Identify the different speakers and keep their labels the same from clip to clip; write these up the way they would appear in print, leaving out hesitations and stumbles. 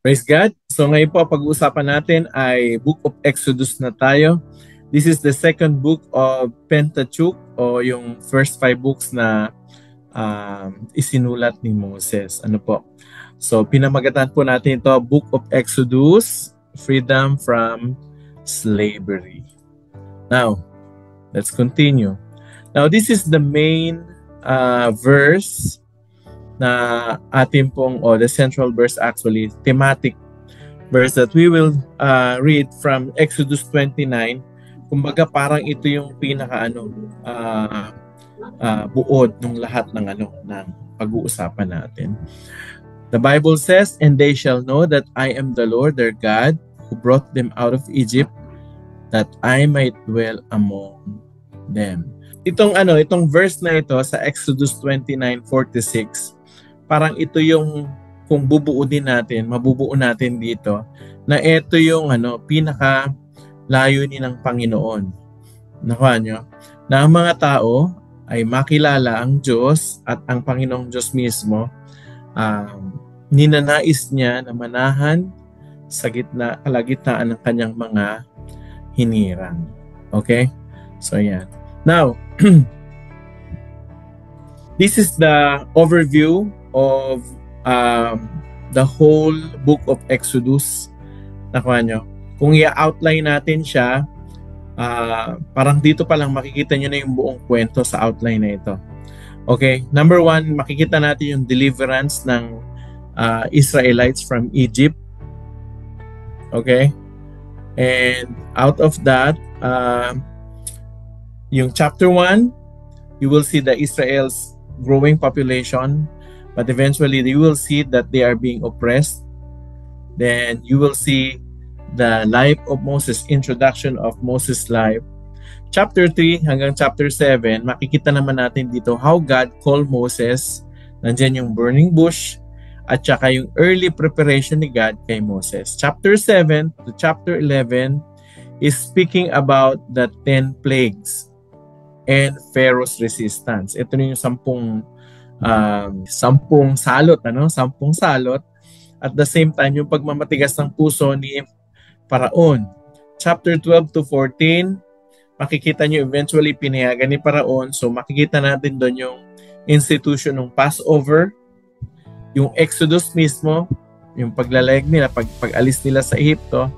Speaker 1: Praise God. So ngayon po pag-uusapan natin ay Book of Exodus na tayo. This is the second book of Pentateuch o yung first 5 books na isinulat ni Moses. Ano po? So pinamagatan po natin ito, Book of Exodus, Freedom from Slavery. Now, let's continue. Now, this is the main verse na atin pong, the central verse actually, thematic verse that we will read from Exodus 29. Kumbaga parang ito yung pinaka buod ng lahat ng ng pag-uusapan natin. The Bible says, "And they shall know that I am the Lord their God who brought them out of Egypt, that I might dwell among them." Itong verse na ito sa Exodus 29:46, parang ito yung kung mabubuo natin dito na ito yung pinaka layunin ng Panginoon. Nakuha nyo? Na ang mga tao ay makilala ang Diyos at ang Panginoong Diyos mismo. Ninanais niya na manahan sa kalagitnaan ng kanyang mga hinirang. Okay? So yan. Now, this is the overview of the whole book of Exodus. Nakuha nyo? Kung i-outline natin siya, parang dito pa lang makikita nyo na yung buong kwento sa outline na ito. Okay, number 1, makikita natin yung deliverance ng Israelites from Egypt. Okay, and out of that, yung chapter 1, you will see the Israel's growing population, but eventually you will see that they are being oppressed. Then you will see the life of Moses, introduction of Moses' life. Chapter 3 hanggang chapter 7, makikita naman natin dito how God called Moses. Nandyan yung burning bush at saka yung early preparation ni God kay Moses. Chapter 7 to chapter 11 is speaking about the 10 plagues and Pharaoh's resistance. Ito na yung 10 salot, 10 salot. At the same time, yung pagmamatigas ng puso ni Paraon. Chapter 12 to 14, makikita nyo eventually pinayagan ni Paraon. So makikita natin doon yung institution ng Passover, yung Exodus mismo, yung paglalayag nila, pag-alis nila sa Egypto.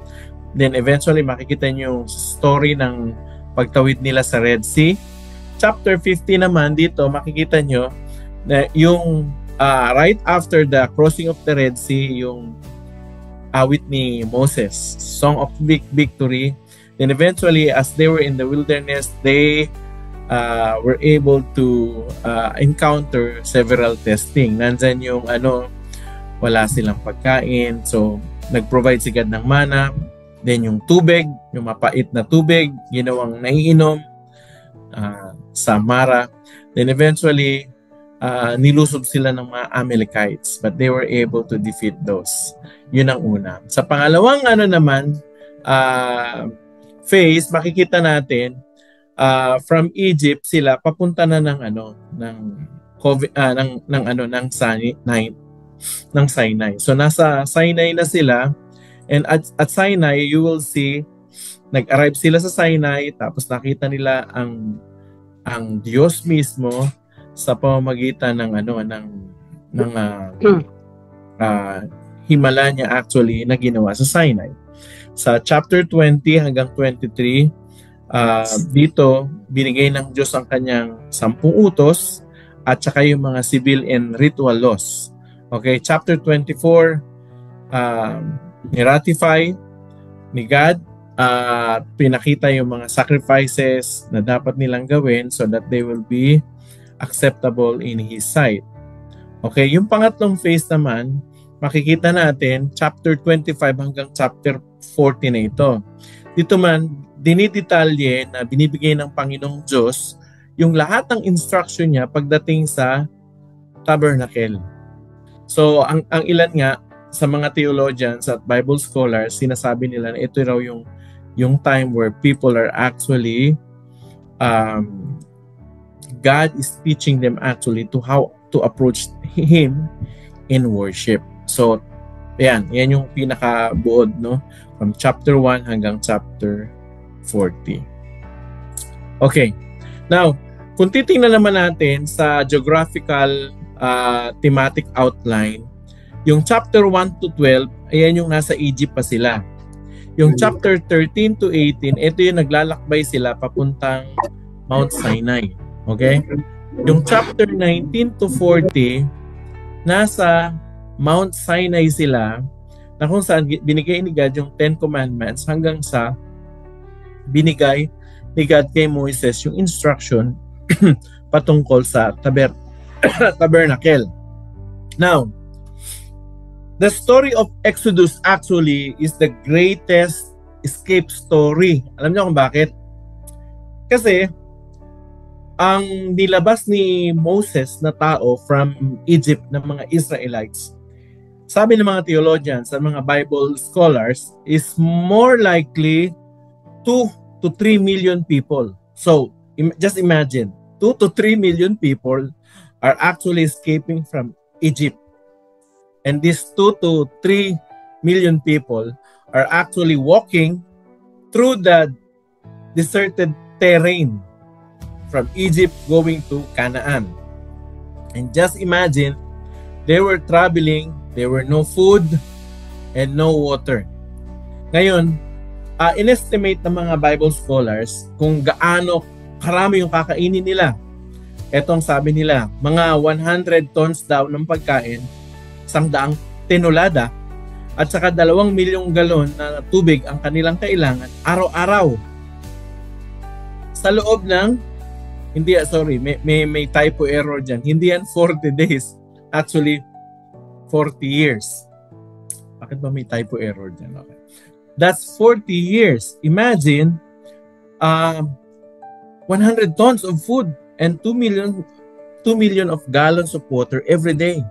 Speaker 1: Then eventually makikita nyo yung story ng pagtawid nila sa Red Sea. Chapter 50 naman dito, makikita nyo na yung right after the crossing of the Red Sea, yung awit ni Moses, Song of Victory. Then eventually, as they were in the wilderness, they were able to encounter several testing. Nandyan yung wala silang pagkain. So, nag-provide si God ng mana. Then yung tubig, yung mapait na tubig, ginawang naiinom sa Mara. Then eventually, nilusob sila ng mga Amalekites, but they were able to defeat those. Yun ang una. Sa pangalawang phase, makikita natin from Egypt sila papunta na ng Sinai. So nasa Sinai na sila, and at Sinai you will see nag-arrive sila sa Sinai, tapos nakita nila ang Diyos mismo sa pamamagitan ng himala niya actually na ginawa sa Sinai. Sa chapter 20 hanggang 23, dito binigay ng Diyos ang kanyang 10 utos at saka yung mga civil and ritual laws. Okay, chapter 24, ni-ratify ni God at pinakita yung mga sacrifices na dapat nilang gawin so that they will be acceptable in His sight. Okay, yung pangatlong phase naman, makikita natin chapter 25 hanggang chapter 40 na ito. Dito man, dinidetalye na binibigay ng Panginoong Diyos yung lahat ng instruction niya pagdating sa tabernacle. So, ang ilan nga sa mga theologians at Bible scholars, sinasabi nila na ito raw yung time where people are actually God is teaching them actually to how to approach Him in worship. So, Ayan, yan yung pinakabuod, no? From chapter 1 hanggang chapter 40. Okay. Now, kung titingnan naman natin sa geographical thematic outline, yung chapter 1 to 12, ayan yung nasa Egypt pa sila. Yung chapter 13 to 18, ito yung naglalakbay sila papuntang Mount Sinai. Okay? Yung chapter 19 to 40, nasa Mount Sinai sila, na kung saan binigay ni God yung 10 Commandments hanggang sa binigay ni God kay Moises yung instruction patungkol sa tabernacle. Now, the story of Exodus actually is the greatest escape story. Alam niyo kung bakit? Kasi ang nilabas ni Moses na tao from Egypt ng mga Israelites, sabi ng mga theologians at mga Bible scholars, is more likely 2 to 3 million people. So, just imagine, 2 to 3 million people are actually escaping from Egypt. And these 2 to 3 million people are actually walking through the deserted terrain from Egypt going to Canaan. And just imagine, they were traveling, there were no food and no water. Ngayon, inestimate ng mga Bible scholars kung gaano karami yung kakainin nila. Etong sabi nila, mga 100 tons daw ng pagkain, 100 tinulada, at saka 2 milyong galon na tubig ang kanilang kailangan araw-araw. Sa loob ng, may typo error dyan. Hindi yan 40 days. Actually, 40 years. Bakit ba may typo error dyan? Okay. That's 40 years. Imagine, 100 tons of food and 2 million of gallons of water every day.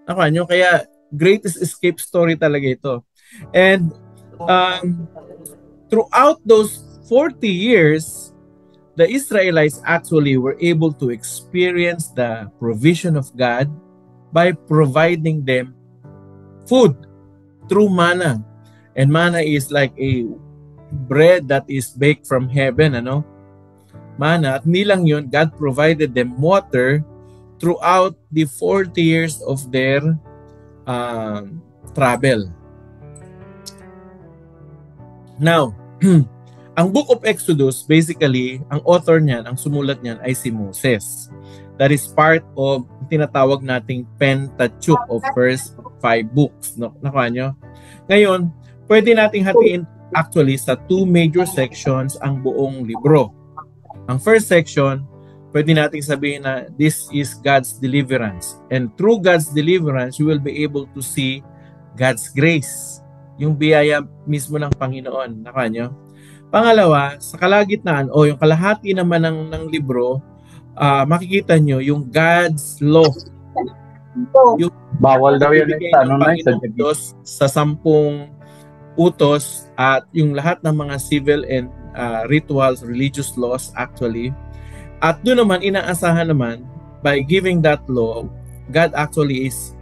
Speaker 1: Nyo, kaya greatest escape story talaga ito. And throughout those 40 years, the Israelites actually were able to experience the provision of God by providing them food through manna. And manna is like a bread that is baked from heaven, Manna, at hindi lang yun, God provided them water throughout the 40 years of their travel. Now, ang Book of Exodus, basically, ang author niyan, ang sumulat niyan ay si Moses. That is part of tinatawag nating Pentateuch of first 5 books. Nakuha nyo? Ngayon, pwede nating hatiin actually sa 2 major sections ang buong libro. Ang first section, pwede nating sabihin na this is God's deliverance. And through God's deliverance, you will be able to see God's grace. Yung biyaya mismo ng Panginoon. Nakuha nyo? Pangalawa, sa kalagitnaan o yung kalahati naman ng libro, makikita nyo yung God's law. Yung
Speaker 2: bawal daw yun
Speaker 1: sa 10 utos at yung lahat ng mga civil and rituals, religious laws actually. At doon naman, inaasahan naman, by giving that law, God actually is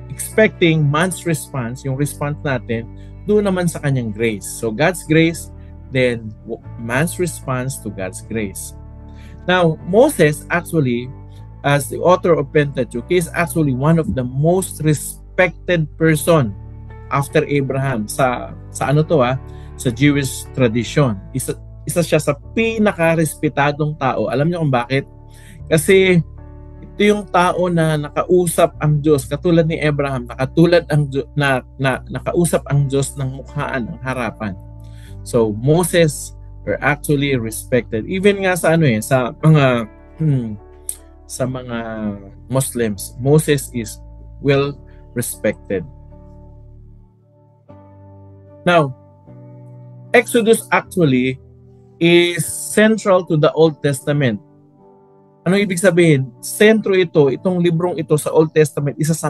Speaker 1: expecting man's response, yung response natin, doon naman sa kanyang grace. So God's grace, then man's response to God's grace. Now, Moses actually, as the author of Pentateuch, is actually one of the most respected person after Abraham sa sa Jewish tradition. Isa siya sa pinaka-respetadong tao. Alam niyo kung bakit? Kasi ito yung tao na nakausap ang Diyos, katulad ni Abraham, nakausap ang Diyos ng mukhaan, ng harapan. So Moses were actually respected. Even nga sa sa mga Muslims, Moses is well respected. Now, Exodus actually is central to the Old Testament. Ano ibig sabihin? Sentro itong librong ito sa Old Testament, isa sa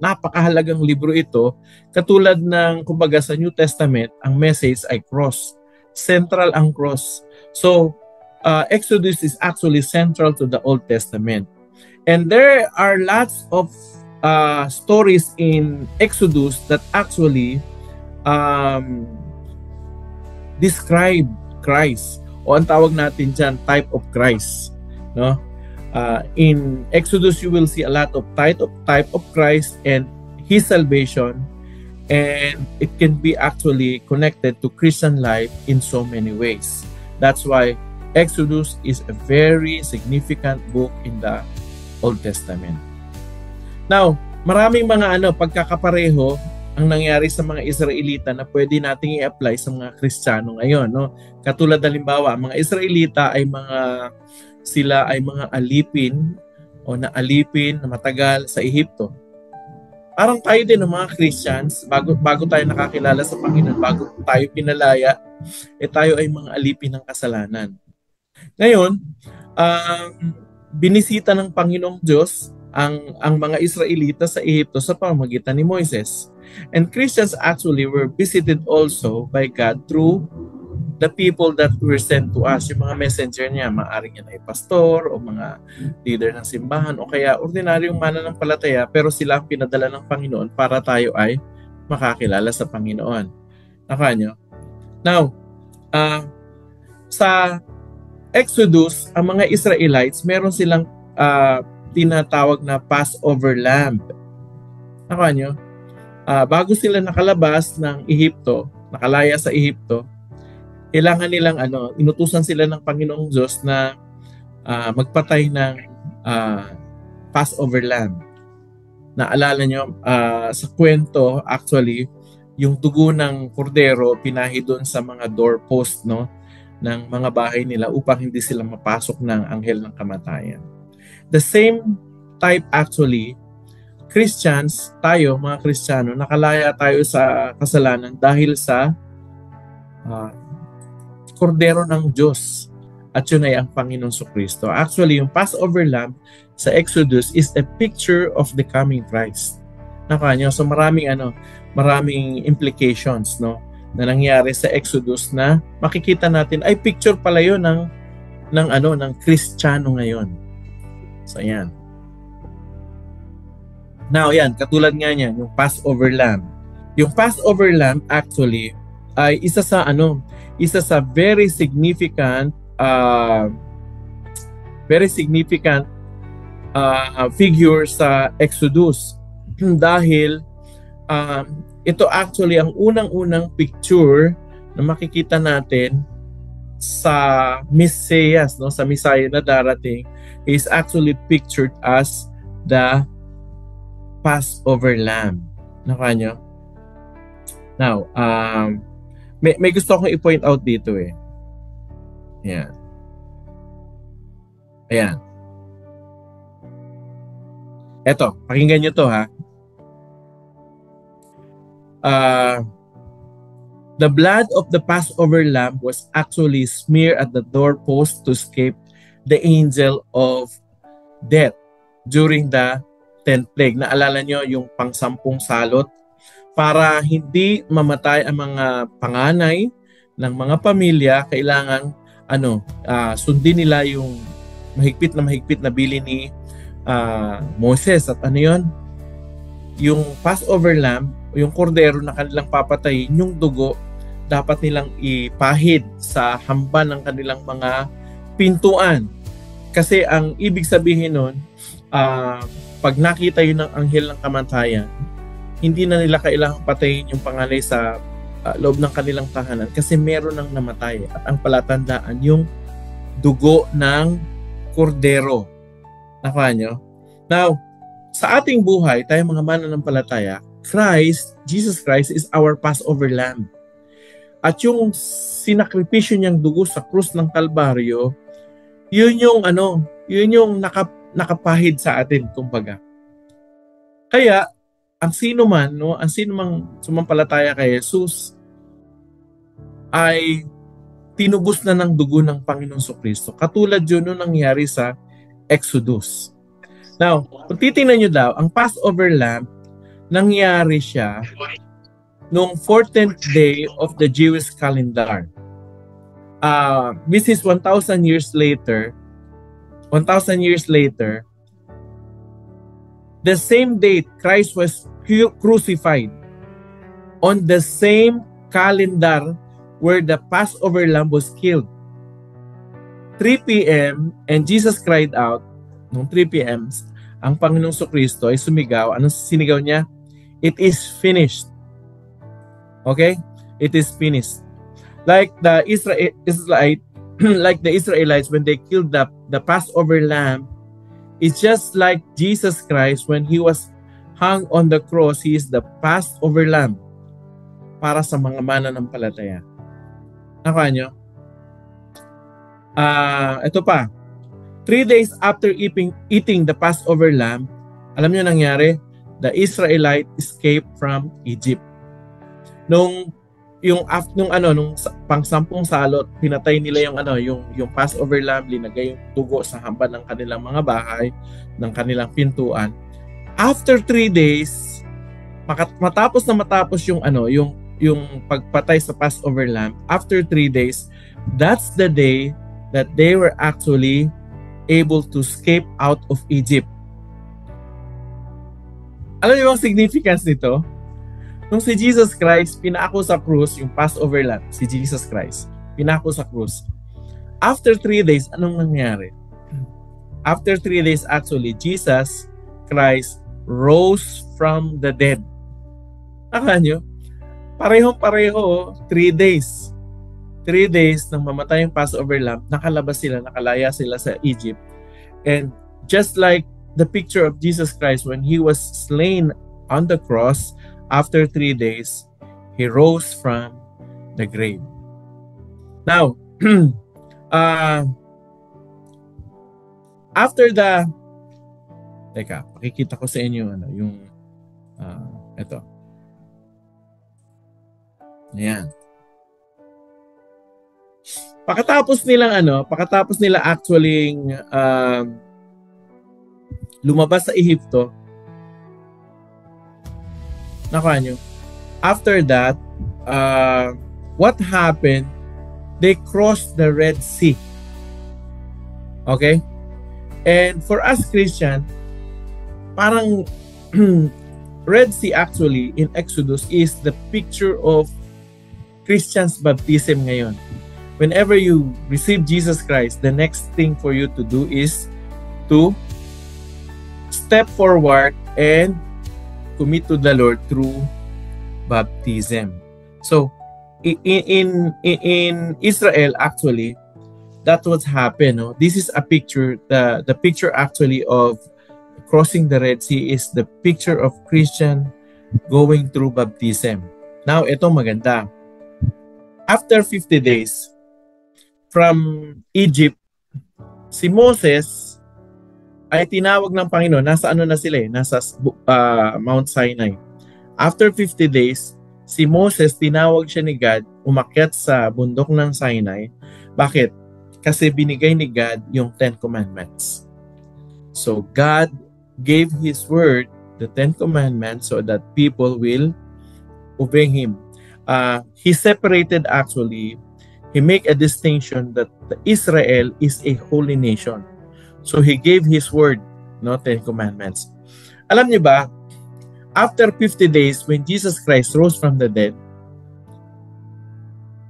Speaker 1: napakahalagang libro ito, katulad ng kumbaga sa New Testament, ang message ay cross. Central ang cross. So, Exodus is actually central to the Old Testament. And there are lots of stories in Exodus that actually describe Christ, o ang tawag natin dyan, type of Christ, no? In Exodus, you will see a lot of type of Christ and His salvation, and it can be actually connected to Christian life in so many ways. That's why Exodus is a very significant book in the Old Testament. Now, maraming mga pagkakapareho ang nangyari sa mga Israelita na pwede nating i-apply sa mga Kristiyano ngayon, no? Katulad halimbawa, mga Israelita ay sila ay mga alipin o naalipin na matagal sa Ehipto. Parang tayo din ng mga Christians, bago tayo nakakilala sa Panginoon, bago tayo pinalaya, tayo ay mga alipin ng kasalanan. Ngayon, binisita ng Panginoong Diyos ang mga Israelita sa Ehipto sa pamamagitan ni Moises. And Christians actually were visited also by God through the people that were sent to us. Yung mga messenger niya, maaaring yan ay pastor o mga leader ng simbahan o kaya ordinaryong mananampalataya, pero sila ang pinadala ng Panginoon para tayo ay makakilala sa Panginoon. Nakanyo? Now, sa Exodus, ang mga Israelites, meron silang tinatawag na Passover lamb. Nakanyo? Bago sila nakalabas ng Ehipto, nakalaya sa Ehipto, kailangan nilang inutusan sila ng Panginoong Diyos na magpatay ng Passover lamb. Naalala nyo, sa kwento, actually, yung dugo ng kordero pinahi doon sa mga doorpost, no, ng mga bahay nila upang hindi sila mapasok ng anghel ng kamatayan. The same type actually, Christians, tayo, mga Kristiyano, nakalaya tayo sa kasalanan dahil sa kordero ng Diyos. At yun ay ang Panginoong Kristo. Actually, yung Passover lamb sa Exodus is a picture of the coming Christ. Nakanyo? So maraming implications, no, na nangyari sa Exodus na makikita natin ay picture pala yun ng Kristiyano ngayon. So yan. Now, yan, katulad nga niyan, yung Passover lamb. Yung Passover lamb actually ay isa sa very significant figure sa Exodus dahil ito actually ang unang-unang picture na makikita natin sa Messias, no, sa Messiah na darating, is actually pictured as the Passover lamb. Nakanyo? Now, may gusto akong i-point out dito eh. Ayan. Ayan. Eto, pakinggan nyo to ha. The blood of the Passover lamb was actually smeared at the doorpost to escape the angel of death during the 10th plague. Naalala nyo yung pang-10 salot para hindi mamatay ang mga panganay ng mga pamilya. Kailangan sundin nila yung mahigpit na bili ni Moses. At yung Passover lamb, yung kordero na kanilang papatayin, yung dugo dapat nilang ipahid sa hamban ng kanilang mga pintuan. Kasi ang ibig sabihin nun, pag nakita yun ng anghel ng kamatayan, hindi na nila kailangang patayin yung panganay sa loob ng kanilang tahanan kasi meron nang namatay. At ang palatandaan, yung dugo ng kordero. Nakuha nyo? Now, sa ating buhay, tayo mga mananampalataya, Jesus Christ is our Passover lamb. At yung sinakripisyo niyang dugo sa krus ng Kalbaryo, yun yung nakapahid sa atin, kumbaga. Kaya, ang sino mang sumampalataya kay Jesus ay tinubos na ng dugo ng Panginoong Kristo. Katulad yun nung nangyari sa Exodus. Now, kung titingnan nyo daw, ang Passover lamb, nangyari siya noong 14th day of the Jewish calendar. This is 1,000 years later, the same date Christ was crucified, on the same calendar where the Passover lamb was killed. 3 p.m. and Jesus cried out. Nung 3 p.m., ang Panginoong Kristo ay sumigaw. Anong sinigaw niya? It is finished. Okay? It is finished. Like the Israelites when they killed the Passover lamb, it's just like Jesus Christ when he was hung on the cross. He is the Passover lamb para sa mga mananampalataya. Nakuha nyo? Ito pa. 3 days after eating the Passover lamb, alam nyo nangyari? The Israelite escaped from Egypt. Nung pang-sampung salot, pinatay nila yung Passover lamb, linagay yung tugo sa hampan ng kanilang mga bahay, ng kanilang pintuan. After 3 days, matapos yung pagpatay sa Passover lamb, after 3 days, that's the day that they were actually able to escape out of Egypt. Alam niyo ang significance nito? Nung si Jesus Christ, pinako sa krus, yung Passover lamb, si Jesus Christ, pinako sa krus. After 3 days, anong nangyari? After 3 days, actually, Jesus Christ rose from the dead. Akala nyo? Parehong-pareho, 3 days. 3 days nang mamatay yung Passover lamb, nakalabas sila, nakalaya sila sa Egypt. And just like the picture of Jesus Christ when he was slain on the cross, after 3 days, he rose from the grave. Now, after the... Teka, pakikita ko sa inyo yung... ito. Ayan. Pagkatapos nila actually lumabas sa Ehipto, nakuha nyo. After that, what happened? They crossed the Red Sea. Okay? And for us Christian, parang Red Sea actually in Exodus is the picture of Christians' baptism ngayon. Whenever you receive Jesus Christ, the next thing for you to do is to step forward and commit to the Lord through baptism. So, in Israel, actually, that's what happened. No? This is a picture. The picture actually of crossing the Red Sea is the picture of Christian going through baptism. Now, ito maganda. After 50 days from Egypt, si Moses ay tinawag ng Panginoon. Nasa na sila eh? Nasa Mount Sinai. After 50 days, si Moses, tinawag siya ni God, umakyat sa bundok ng Sinai. Bakit? Kasi binigay ni God yung 10 Commandments. So God gave His word, the 10 Commandments, so that people will obey Him. He separated actually, He make a distinction that Israel is a holy nation. So He gave His word, no 10 Commandments. Alam niyo ba, after 50 days, when Jesus Christ rose from the dead,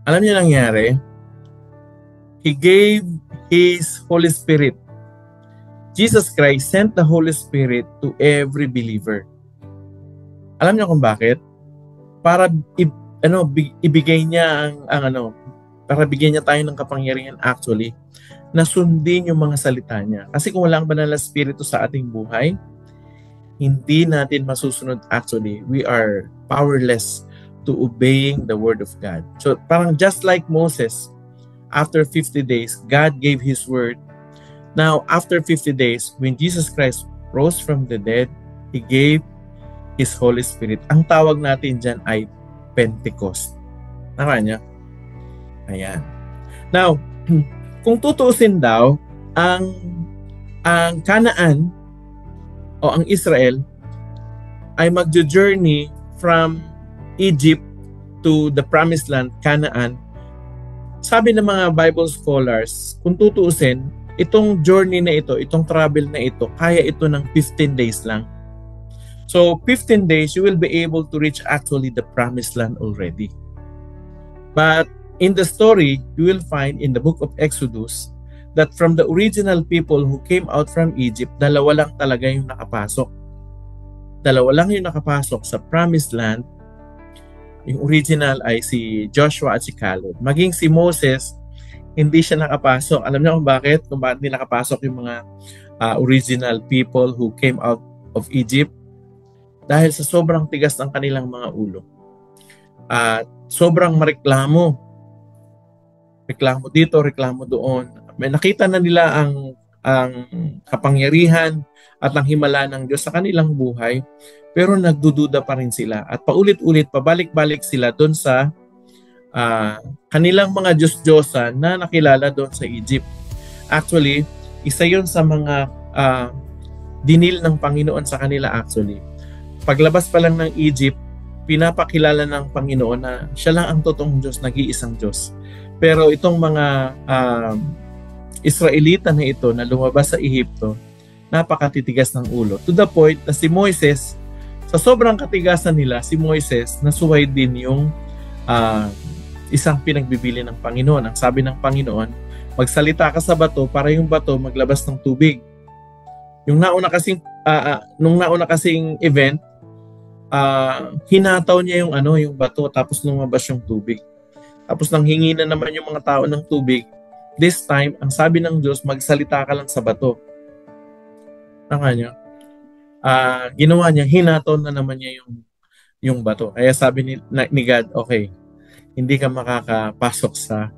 Speaker 1: alam niyo nangyari? He gave His Holy Spirit. Jesus Christ sent the Holy Spirit to every believer. Alam niyo kung bakit? Para ibigay niya para bigyan niya tayo ng kapangyarihan actually na sundin yung mga salita niya. Kasi kung wala ang banal na Espiritu sa ating buhay, hindi natin masusunod actually. We are powerless to obeying the Word of God. So parang just like Moses, after 50 days, God gave His word. Now, after 50 days, when Jesus Christ rose from the dead, He gave His Holy Spirit. Ang tawag natin dyan ay Pentecost. Nakaka niya? Ayan. Now, kung tutuusin daw, ang Canaan o ang Israel ay magjo-journey from Egypt to the Promised Land, Canaan. Sabi ng mga Bible scholars, kung tutuusin, itong journey na ito, itong travel na ito, kaya ito ng 15 days lang. So 15 days, you will be able to reach actually the promised land already. But in the story, you will find in the book of Exodus that from the original people who came out from Egypt, dalawa lang talaga yung nakapasok. Dalawa lang yung nakapasok sa promised land. Yung original ay si Joshua at si Caleb. Maging si Moses, hindi siya nakapasok. Alam niyo kung bakit? Kung bakit hindi nakapasok yung mga original people who came out of Egypt? Dahil sa sobrang tigas ng kanilang mga ulo. At sobrang mareklamo. Reklamo dito, reklamo doon. May nakita na nila ang kapangyarihan at ang himala ng Diyos sa kanilang buhay, pero nagdududa pa rin sila. At paulit-ulit, pabalik-balik sila doon sa kanilang mga Diyos-Diyosan na nakilala doon sa Egypt. Actually, isa yun sa mga dinil ng Panginoon sa kanila actually. Paglabas pa lang ng Egypt, pinapakilala ng Panginoon na siya lang ang totoong Diyos, nag-iisang Diyos. Pero itong mga Israelita na ito na lumabas sa Ehipto, napakatitigas ng ulo. To the point na si Moises, sa sobrang katigasan nila, si Moises nasuway din yung isang pinagbibili ng Panginoon. Ang sabi ng Panginoon, magsalita ka sa bato para yung bato maglabas ng tubig. Yung nung nauna kasing event, hinataw niya yung yung bato tapos lumabas yung tubig. Tapos nang hingi na naman yung mga tao ng tubig, this time, ang sabi ng Diyos, magsalita ka lang sa bato. Ginawa niya, hinataw na naman niya yung bato. Kaya sabi ni God, okay, hindi ka makakapasok sa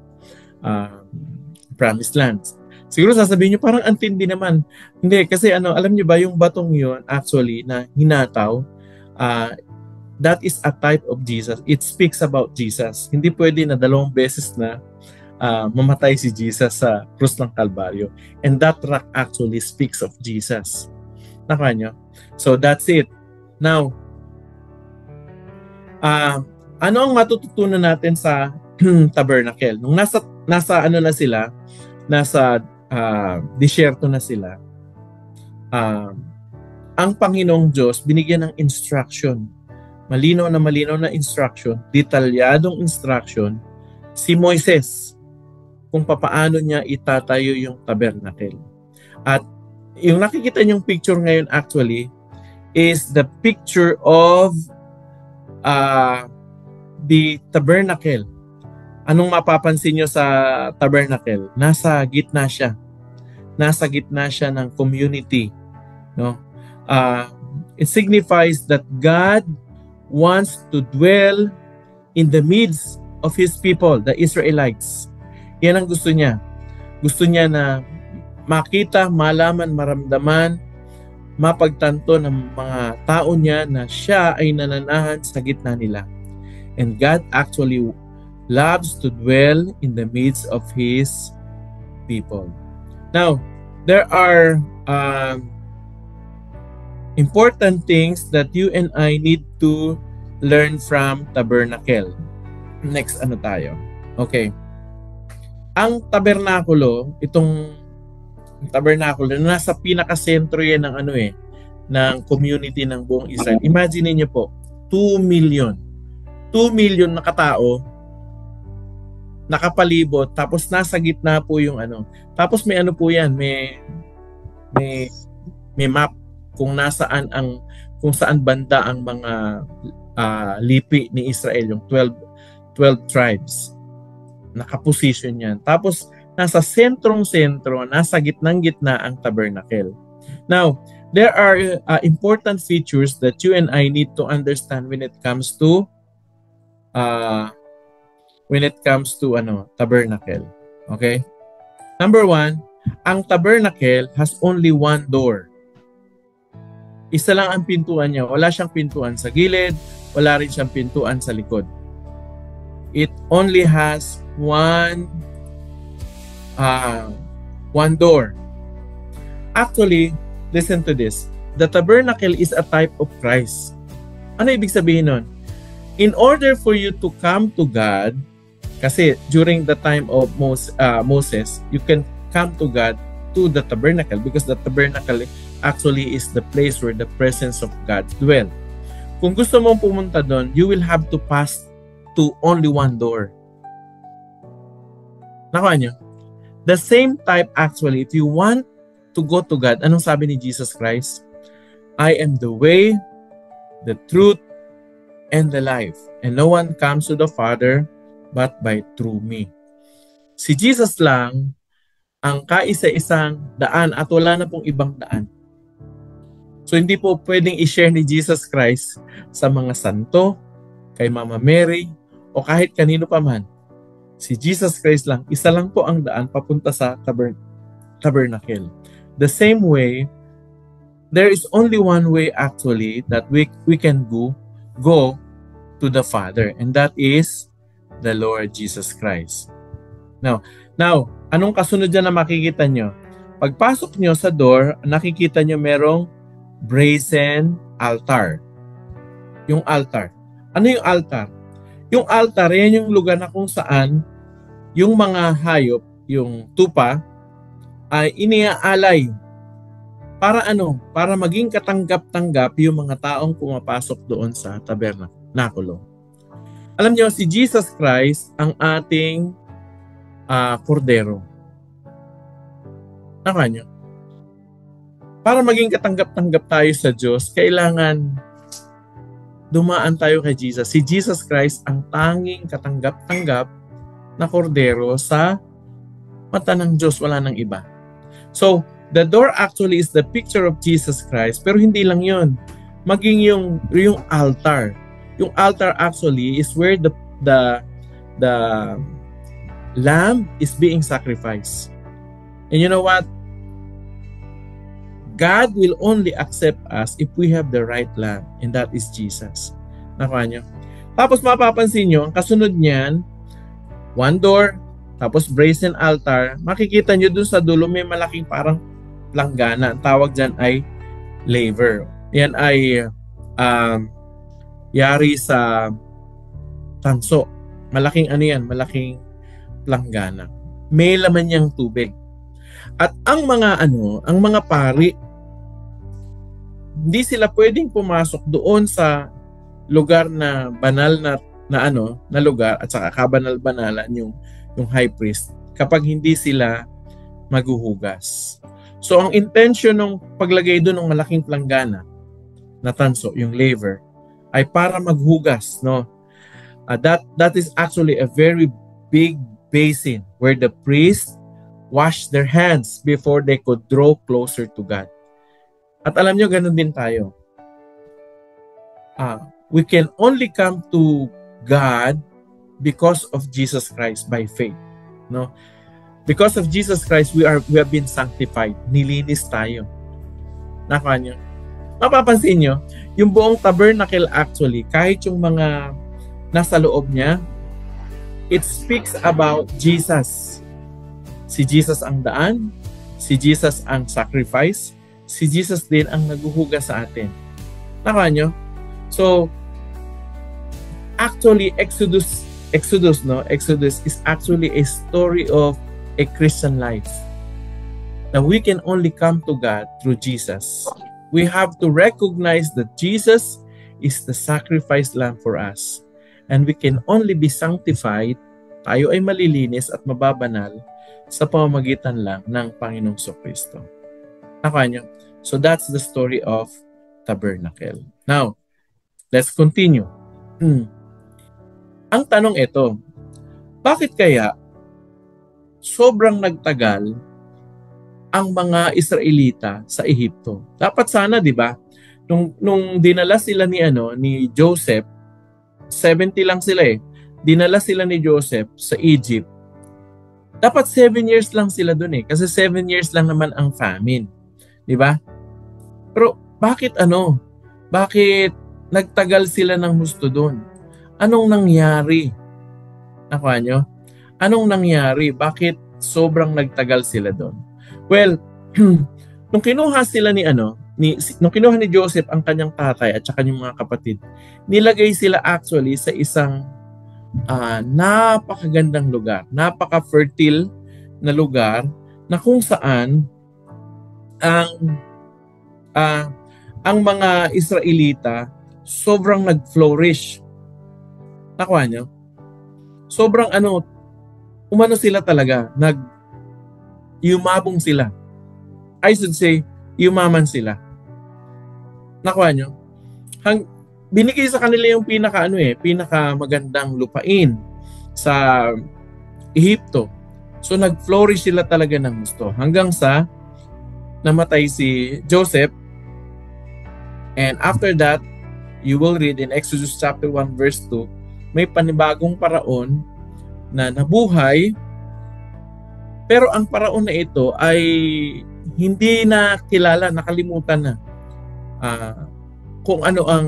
Speaker 1: promised land. Siguro sasabihin niyo, parang antindi naman. Hindi, kasi alam niyo ba, yung batong yun, actually, na hinataw, that is a type of Jesus. It speaks about Jesus. Hindi pwede na 2 beses na mamatay si Jesus sa krus ng Kalbaryo. And that rock actually speaks of Jesus. Nakuha niyo? So that's it. Now, ano ang matututunan natin sa tabernacle? Nung nasa na sila, nasa disyerto na sila, ang Panginoong Diyos binigyan ng instruction. Malinaw na instruction, detalyadong instruction si Moises kung papaano niya itatayo yung tabernacle. At yung nakikita niyong picture ngayon actually is the picture of the tabernacle. Anong mapapansin niyo sa tabernacle? Nasa gitna siya. Nasa gitna siya ng community, no? It signifies that God wants to dwell in the midst of His people, the Israelites. Yan ang gusto niya. Gusto niya na makita, malaman, maramdaman, mapagtanto ng mga tao niya na siya ay nananahan sa gitna nila. And God actually loves to dwell in the midst of His people. Now, there are important things that you and I need to learn from tabernacle. Next, tayo? Okay. Ang tabernakulo, itong tabernakulo, nasa pinaka-sentro yan ng ng community ng buong Israel. Imagine niyo po, 2 million. 2 million na katao, nakapalibot, tapos nasa gitna po yung Tapos may po yan, may map kung saan banda ang mga lipi ni Israel, yung 12 tribes. Nakaposition yan. Tapos nasa sentrong-sentro, nasa gitnang-gitna ang tabernacle. Now, there are important features that you and I need to understand when it comes to tabernacle. Okay? Number 1, ang tabernacle has only one door. Isa lang ang pintuan niya. Wala siyang pintuan sa gilid, wala rin siyang pintuan sa likod. It only has one door. Actually, listen to this. The tabernacle is a type of Christ. Ano ibig sabihin nun? In order for you to come to God, kasi during the time of Moses, you can come to God to the tabernacle because the tabernacle actually is the place where the presence of God dwell. Kung gusto mong pumunta doon, you will have to pass to only one door. Nakuha nyo? The same type actually, if you want to go to God, anong sabi ni Jesus Christ? I am the way, the truth, and the life. And no one comes to the Father but by through me. Si Jesus lang ang kaisa-isang daan at wala na pong ibang daan. So hindi po pwedeng i-share ni Jesus Christ sa mga santo, kay Mama Mary, o kahit kanino pa man. Si Jesus Christ lang, isa lang po ang daan papunta sa tabernacle. The same way, there is only one way actually that we can go to the Father, and that is the Lord Jesus Christ. Now, anong kasunod dyan na makikita nyo? Pagpasok nyo sa door, nakikita nyo merong brazen altar. Yung altar. Ano yung altar? Yung altar, yan yung lugar na kung saan yung mga hayop, yung tupa, ay iniaalay. Para ano? Para maging katanggap-tanggap yung mga taong pumapasok doon sa tabernakulo. Alam niyo, si Jesus Christ ang ating kordero. Nakuha niyo? Para maging katanggap-tanggap tayo sa Diyos, kailangan dumaan tayo kay Jesus. Si Jesus Christ ang tanging katanggap-tanggap na kordero sa mata ng Diyos, wala nang iba. So, the door actually is the picture of Jesus Christ, pero hindi lang yun. Maging yung altar. Yung altar actually is where the lamb is being sacrificed. And you know what? God will only accept us if we have the right lamb, and that is Jesus. Nakuha nyo? Tapos mapapansin nyo, ang kasunod niyan, one door, tapos brazen altar. Makikita nyo dun sa dulo may malaking parang planggana. Ang tawag dyan ay laver. Yan ay yari sa tanso. Malaking ano yan, malaking planggana. May laman niyang tubig. At ang mga pari, hindi sila pwedeng pumasok doon sa lugar na banal na lugar at saka kabanal-banalan yung high priest kapag hindi sila maghuhugas. So ang intention ng paglagay doon ng malaking planggana na tanso, yung laver, ay para maghugas, no? That is actually a very big basin where the priest wash their hands before they could draw closer to God. At alam nyo, ganun din tayo. We can only come to God because of Jesus Christ by faith. No? Because of Jesus Christ, we have been sanctified. Nilinis tayo. Nakuha nyo? Mapapansin nyo, yung buong tabernacle actually, kahit yung mga nasa loob niya, it speaks about Jesus. Si Jesus ang daan, si Jesus ang sacrifice, si Jesus din ang naghuhugas sa atin. Nakuha nyo? So, actually, Exodus is actually a story of a Christian life. Now, we can only come to God through Jesus. We have to recognize that Jesus is the sacrificed lamb for us. And we can only be sanctified, tayo ay malilinis at mababanal sa pamamagitan lang ng Panginoong Kristo. Nakuha niyo? So that's the story of tabernacle. Now, let's continue. Ang tanong ito, bakit kaya sobrang nagtagal ang mga Israelita sa Ehipto? Dapat sana, 'di ba? Nung dinala sila ni Joseph, 70 lang sila eh. Dinala sila ni Joseph sa Egypt. Dapat 7 years lang sila doon eh, kasi 7 years lang naman ang famine. 'Di ba? Pero bakit Bakit nagtagal sila ng husto doon? Anong nangyari? Nakuha nyo? Anong nangyari? Bakit sobrang nagtagal sila doon? Well, nung kinuha ni Joseph ang kanyang tatay at saka yung mga kapatid, nilagay sila actually sa isang napakagandang lugar, napaka-fertile na lugar na kung saan ang ang mga Israelita sobrang nag-flourish. Nakuha nyo? Sobrang umano sila talaga, yumabong sila. I should say, yumaman sila. Nakuha nyo? Binigay sa kanila yung pinaka magandang lupain sa Ehipto. So nag-flourish sila talaga ng gusto hanggang sa namatay si Joseph. And after that, you will read in Exodus chapter 1 verse 2, may panibagong paraon na nabuhay. Pero ang paraon na ito ay hindi na kilala, nakalimutan na kung ano ang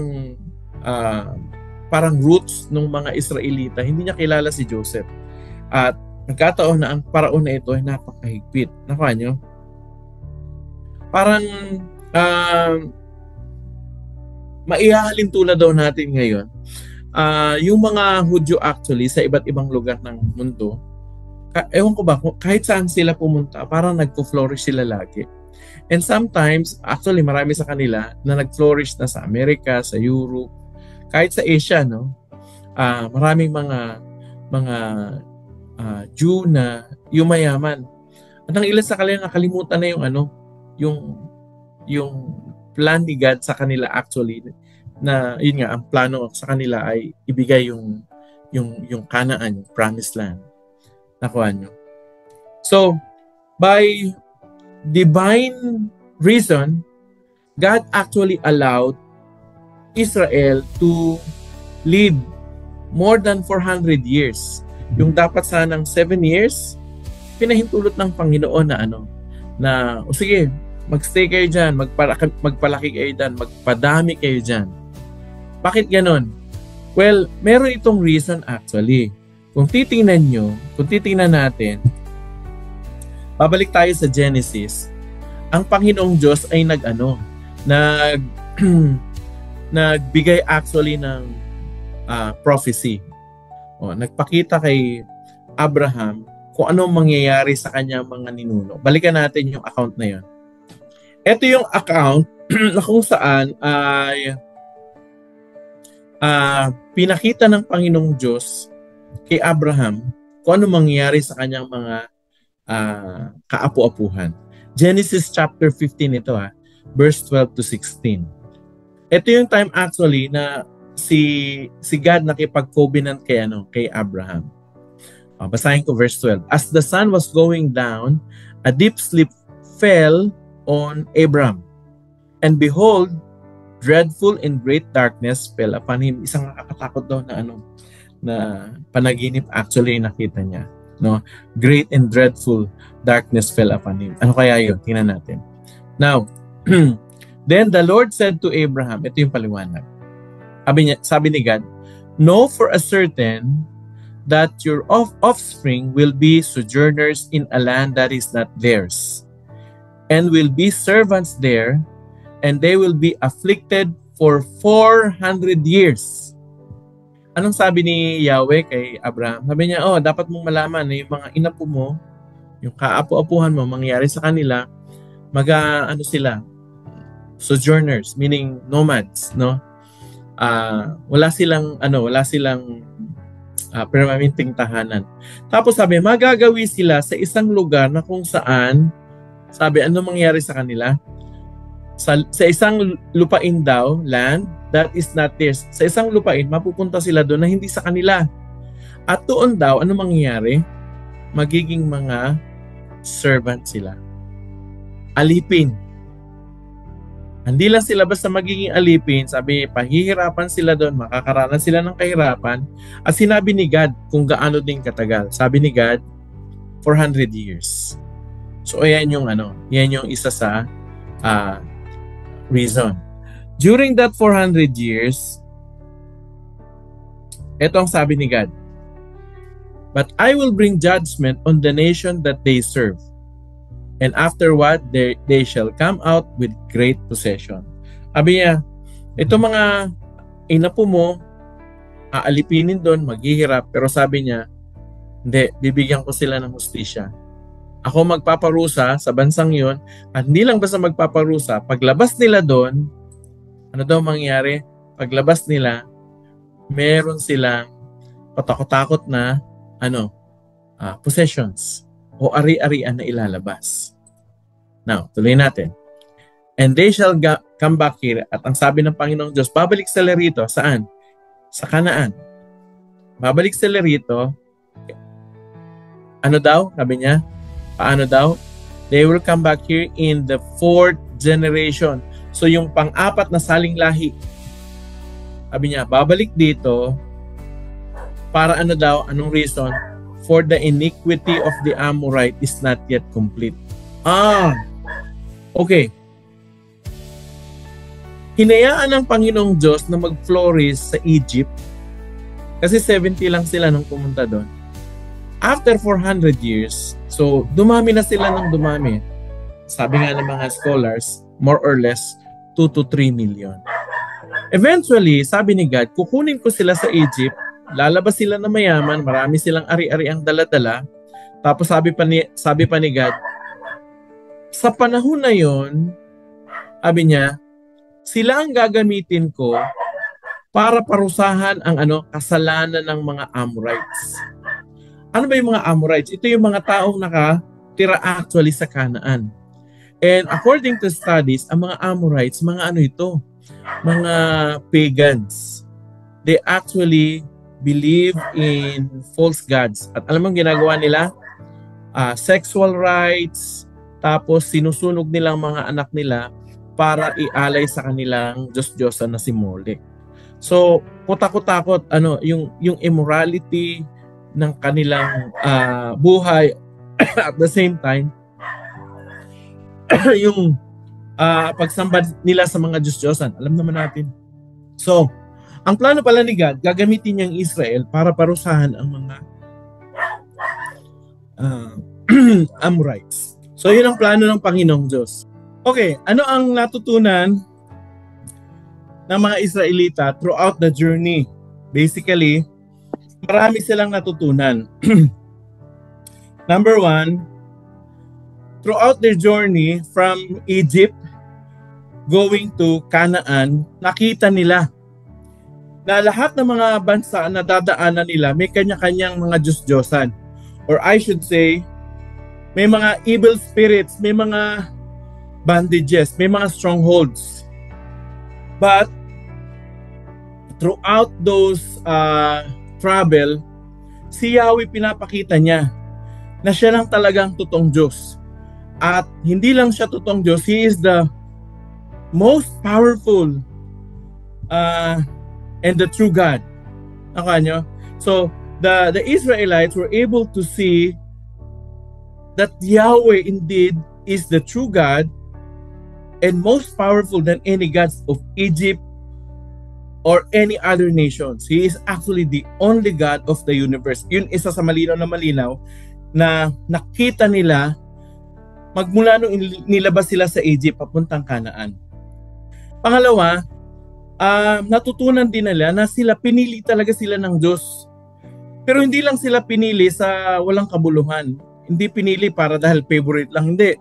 Speaker 1: parang roots ng mga Israelita. Hindi niya kilala si Joseph. At nagkataon na ang paraon na ito ay napakahigpit. Nakuha nyo? Parang maihahalin tulad daw natin ngayon. Yung mga Hudyo actually sa iba't ibang lugar ng mundo, ewan ko ba, kahit saan sila pumunta, parang nagpo-flourish sila lagi. And sometimes, actually marami sa kanila na nag-flourish na sa Amerika, sa Europe, kahit sa Asia, no? Maraming mga Jew na yumayaman. At ang ilan sa kanila nakalimutan na yung plan ni God sa kanila actually, na yun nga, ang plano sa kanila ay ibigay yung Canaan, yung promised land. Nakuha nyo. So, by divine reason, God actually allowed Israel to live more than 400 years. Yung dapat sanang 7 years, pinahintulot ng Panginoon na sige, magstay kayo dyan, magpalaki kayo dyan, magpadami kayo dyan. Bakit ganon? Well, meron itong reason actually. Kung titingnan natin, babalik tayo sa Genesis, ang Panginoong Diyos ay nagbigay actually ng prophecy. Nagpakita kay Abraham kung anong mangyayari sa kanyang mga ninuno. Balikan natin yung account na yun. Ito yung account na kung saan ay pinakita ng Panginoong Diyos kay Abraham kung ano mangyayari sa kanyang mga kaapu-apuhan. Genesis chapter 15 ito verse 12 to 16. Ito yung time actually na si God nakipag-covenant kay Abraham. Basahin ko verse 12. As the sun was going down, a deep sleep fell on Abram. And behold, dreadful and great darkness fell upon him. Isang nakakatakot daw na panaginip actually nakita niya. No? Great and dreadful darkness fell upon him. Ano kaya yun? Tingnan natin. Now, then the Lord said to Abraham, ito yung paliwanag. Sabi ni God, know for a certain that your offspring will be sojourners in a land that is not theirs, and will be servants there, and they will be afflicted for 400 years. Anong sabi ni Yahweh kay Abraham? Sabi niya, dapat mong malaman na yung mga inapo mo, yung kaapu-apuhan mo, mangyari sa kanila, sila, sojourners, meaning nomads, no? Wala silang permanenteng tahanan. Tapos sabi, magagawi sila sa isang lugar na kung saan, sabi, ano mangyari sa kanila? Sa isang lupain daw, land that is not theirs. Sa isang lupain, mapupunta sila doon na hindi sa kanila. At doon daw, ano mangyayari? Magiging mga servant sila. Alipin. Hindi lang sila basta magiging alipin, sabi, pahihirapan sila doon, makakaranas sila ng kahirapan. At sinabi ni God kung gaano din katagal. Sabi ni God, 400 years. So ayan yung isa sa reason. During that 400 years, ito ang sabi ni God, but I will bring judgment on the nation that they serve. And afterward, they shall come out with great possession. Sabi niya, ito mga inapo mo, aalipinin doon, maghihirap. Pero sabi niya, hindi, bibigyan ko sila ng hustisya. Ako magpaparusa sa bansang yon, at hindi lang basta magpaparusa, paglabas nila doon, ano daw mangyayari? Paglabas nila, meron silang patakot-takot na possessions o ari-arian na ilalabas. Now, tuloy natin. And they shall come back here. At ang sabi ng Panginoong Diyos, babalik sila rito. Saan? Sa Kanaan. Babalik sila rito. Ano daw? Sabi niya, paano daw? They will come back here in the 4th generation. So yung pang-apat na saling lahi. Sabi niya, babalik dito para ano daw? Anong reason? For the iniquity of the Amorite is not yet complete. Okay. Hinayaan ng Panginoong Diyos na mag-flourish sa Egypt kasi 70 lang sila nung pumunta doon. After 400 years, so dumami na sila ng dumami. Sabi nga ng mga scholars, more or less 2 to 3 million. Eventually, sabi ni God, kukunin ko sila sa Egypt, lalabas sila na mayaman, marami silang ari-ari ang dala-dala. Tapos sabi pa ni God, sa panahon na yon, sabi niya, sila ang gagamitin ko para parusahan ang kasalanan ng mga Amorites. Ano ba yung mga Amorites? Ito yung mga taong nakatira actually sa Canaan. And according to studies, ang mga Amorites, mga mga pagans. They actually believe in false gods. At alam mo ang ginagawa nila? Sexual rights, tapos sinusunog nilang mga anak nila para ialay sa kanilang Diyos-Diyosan na si Molech. So, kutakot-takot yung immorality ng kanilang buhay at the same time yung pagsamba nila sa mga Diyos-Diyosan. Alam naman natin. So, ang plano pala ni God, gagamitin niyang Israel para parusahan ang mga Amorites. So, yun ang plano ng Panginoong Diyos. Okay, ano ang natutunan ng mga Israelita throughout the journey? Basically, marami silang natutunan. Number 1, throughout their journey from Egypt going to Canaan, nakita nila na lahat ng mga bansa na dadaanan nila may kanya-kanyang mga Diyos-Diyosan. Or I should say, may mga evil spirits, may mga bandages, may mga strongholds. But throughout those travel, si Yahweh pinapakita niya na siya lang talagang totoong Diyos. At hindi lang siya totoong Diyos, He is the most powerful and the true God. Nyo? So, the Israelites were able to see that Yahweh indeed is the true God and most powerful than any gods of Egypt or any other nations. He is actually the only God of the universe. Yun isa sa malinaw na nakita nila magmula nung nilabas sila sa Egypt papuntang Canaan. Pangalawa, natutunan din nila na pinili talaga sila ng Diyos. Pero hindi lang sila pinili sa walang kabuluhan. Hindi pinili para dahil favorite lang. Hindi.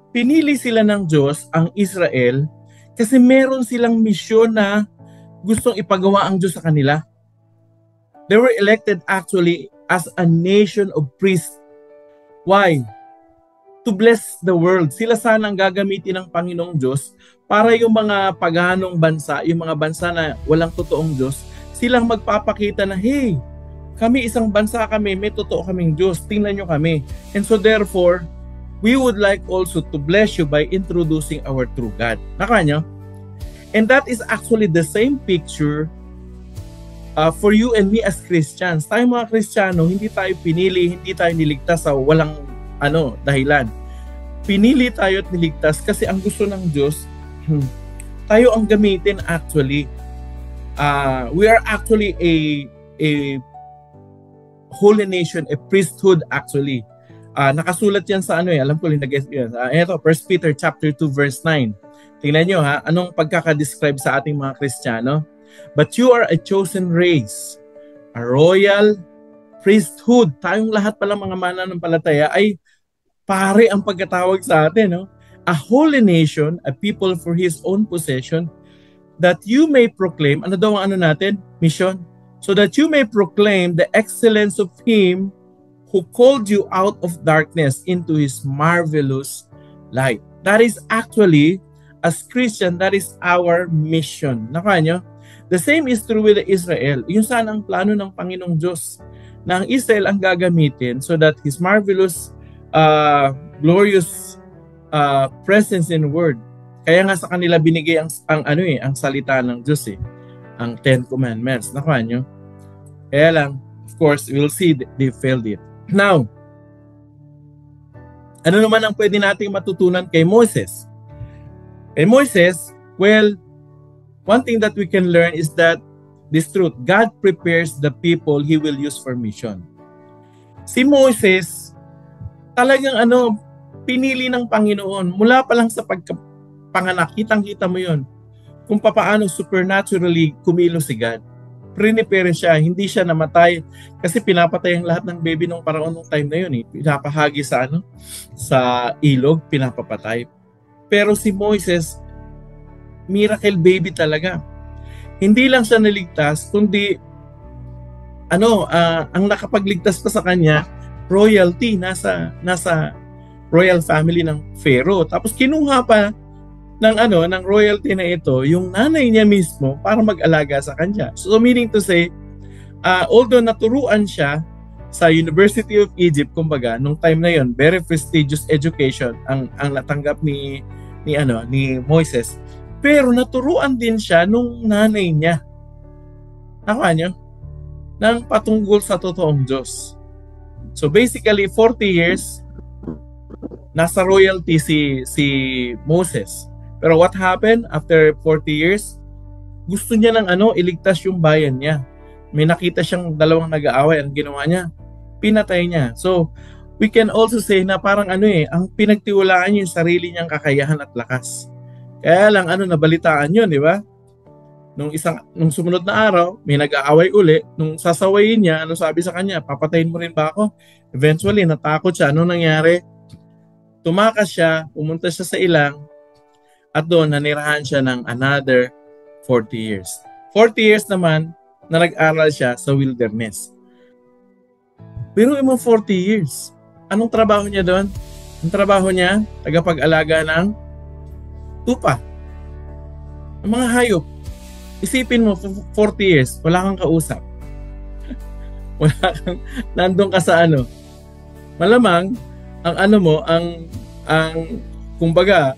Speaker 1: Pinili sila ng Diyos, ang Israel, kasi meron silang misyon na gustong ipagawa ang Diyos sa kanila. They were elected actually as a nation of priests. Why? To bless the world. Sila sana ang gagamitin ng Panginoong Diyos para yung mga paganong bansa, yung mga bansa na walang totoong Diyos, silang magpapakita na, hey, kami isang bansa kami, may totoo kaming Diyos, tingnan nyo kami. And so therefore, we would like also to bless you by introducing our true God. Nakaka nyo? And that is actually the same picture for you and me as Christians. Tayo mga Kristiyano, hindi tayo pinili, hindi tayo niligtas sa walang dahilan. Pinili tayo at niligtas kasi ang gusto ng Diyos, tayo ang gamitin actually. We are actually a holy nation, a priesthood actually. Nakasulat yan sa alam ko linagay yan. Ito, 1 Peter chapter 2 verse 9. Tingnan nyo anong pagkaka-describe sa ating mga Kristiyano? But you are a chosen race, a royal priesthood. Tayong lahat pala mga mananampalataya ay Pare ang pagkatawag sa atin, no? A holy nation, a people for His own possession, that you may proclaim, ano daw ang ano natin? Mission. So that you may proclaim the excellence of Him who called you out of darkness into His marvelous light. That is actually, as Christian, that is our mission. Nakuha nyo? The same is true with Israel. Yun sana ang plano ng Panginoong Diyos, na ang Israel ang gagamitin so that His marvelous, glorious presence in word. Kaya nga sa kanila binigay ang salita ng Diyos, ang 10 Commandments. Nakuha nyo? Kaya lang, of course, we'll see they failed it. Now, ano naman ang pwede nating matutunan kay Moses? Kay Moses, well, one thing that we can learn is that this truth, God prepares the people He will use for mission. Si Moses, talagang pinili ng Panginoon. Mula pa lang sa pagkapanganak, kitang-kita mo yun. Kung paano supernaturally kumilos si God. Prepare siya, hindi siya namatay. Kasi pinapatay ang lahat ng baby nung paraon nung time na yun. Pinapahagi sa sa ilog, pinapapatay. Pero si Moses, miracle baby talaga. Hindi lang siya naligtas, kundi ang nakapagligtas pa sa kanya, royalty, nasa royal family ng Pharaoh. Tapos kinuha pa ng royalty na ito yung nanay niya mismo para mag-alaga sa kanya. So meaning to say, although naturuan siya sa University of Egypt, kumbaga, nung time na yon, very prestigious education ang natanggap ni Moses. Pero naturuan din siya nung nanay niya. Nakuha niyo? Nang patungkol sa totoong Diyos. So basically, 40 years, nasa royalty si Moses. Pero what happened after 40 years? Gusto niya iligtas yung bayan niya. May nakita siyang dalawang nag-aaway. Ang ginawa niya, pinatay niya. So, we can also say na parang ang pinagtiwalaan niya yung sarili niyang kakayahan at lakas. Kaya lang nabalitaan yun, di ba? Nung sumunod na araw, may nag-aaway uli. Nung sasawayin niya, sabi sa kanya, papatayin mo rin ba ako? Eventually, natakot siya. Ano nangyari? Tumakas siya, pumunta siya sa ilang, at doon nanirahan siya ng another 40 years. 40 years naman na nag-aral siya sa wilderness. Pero yung 40 years, anong trabaho niya doon? Ang trabaho niya, tagapag-alaga ng tupa. Ang mga hayop. Isipin mo, 40 years, wala kang kausap. Nandun ka sa Malamang, kumbaga,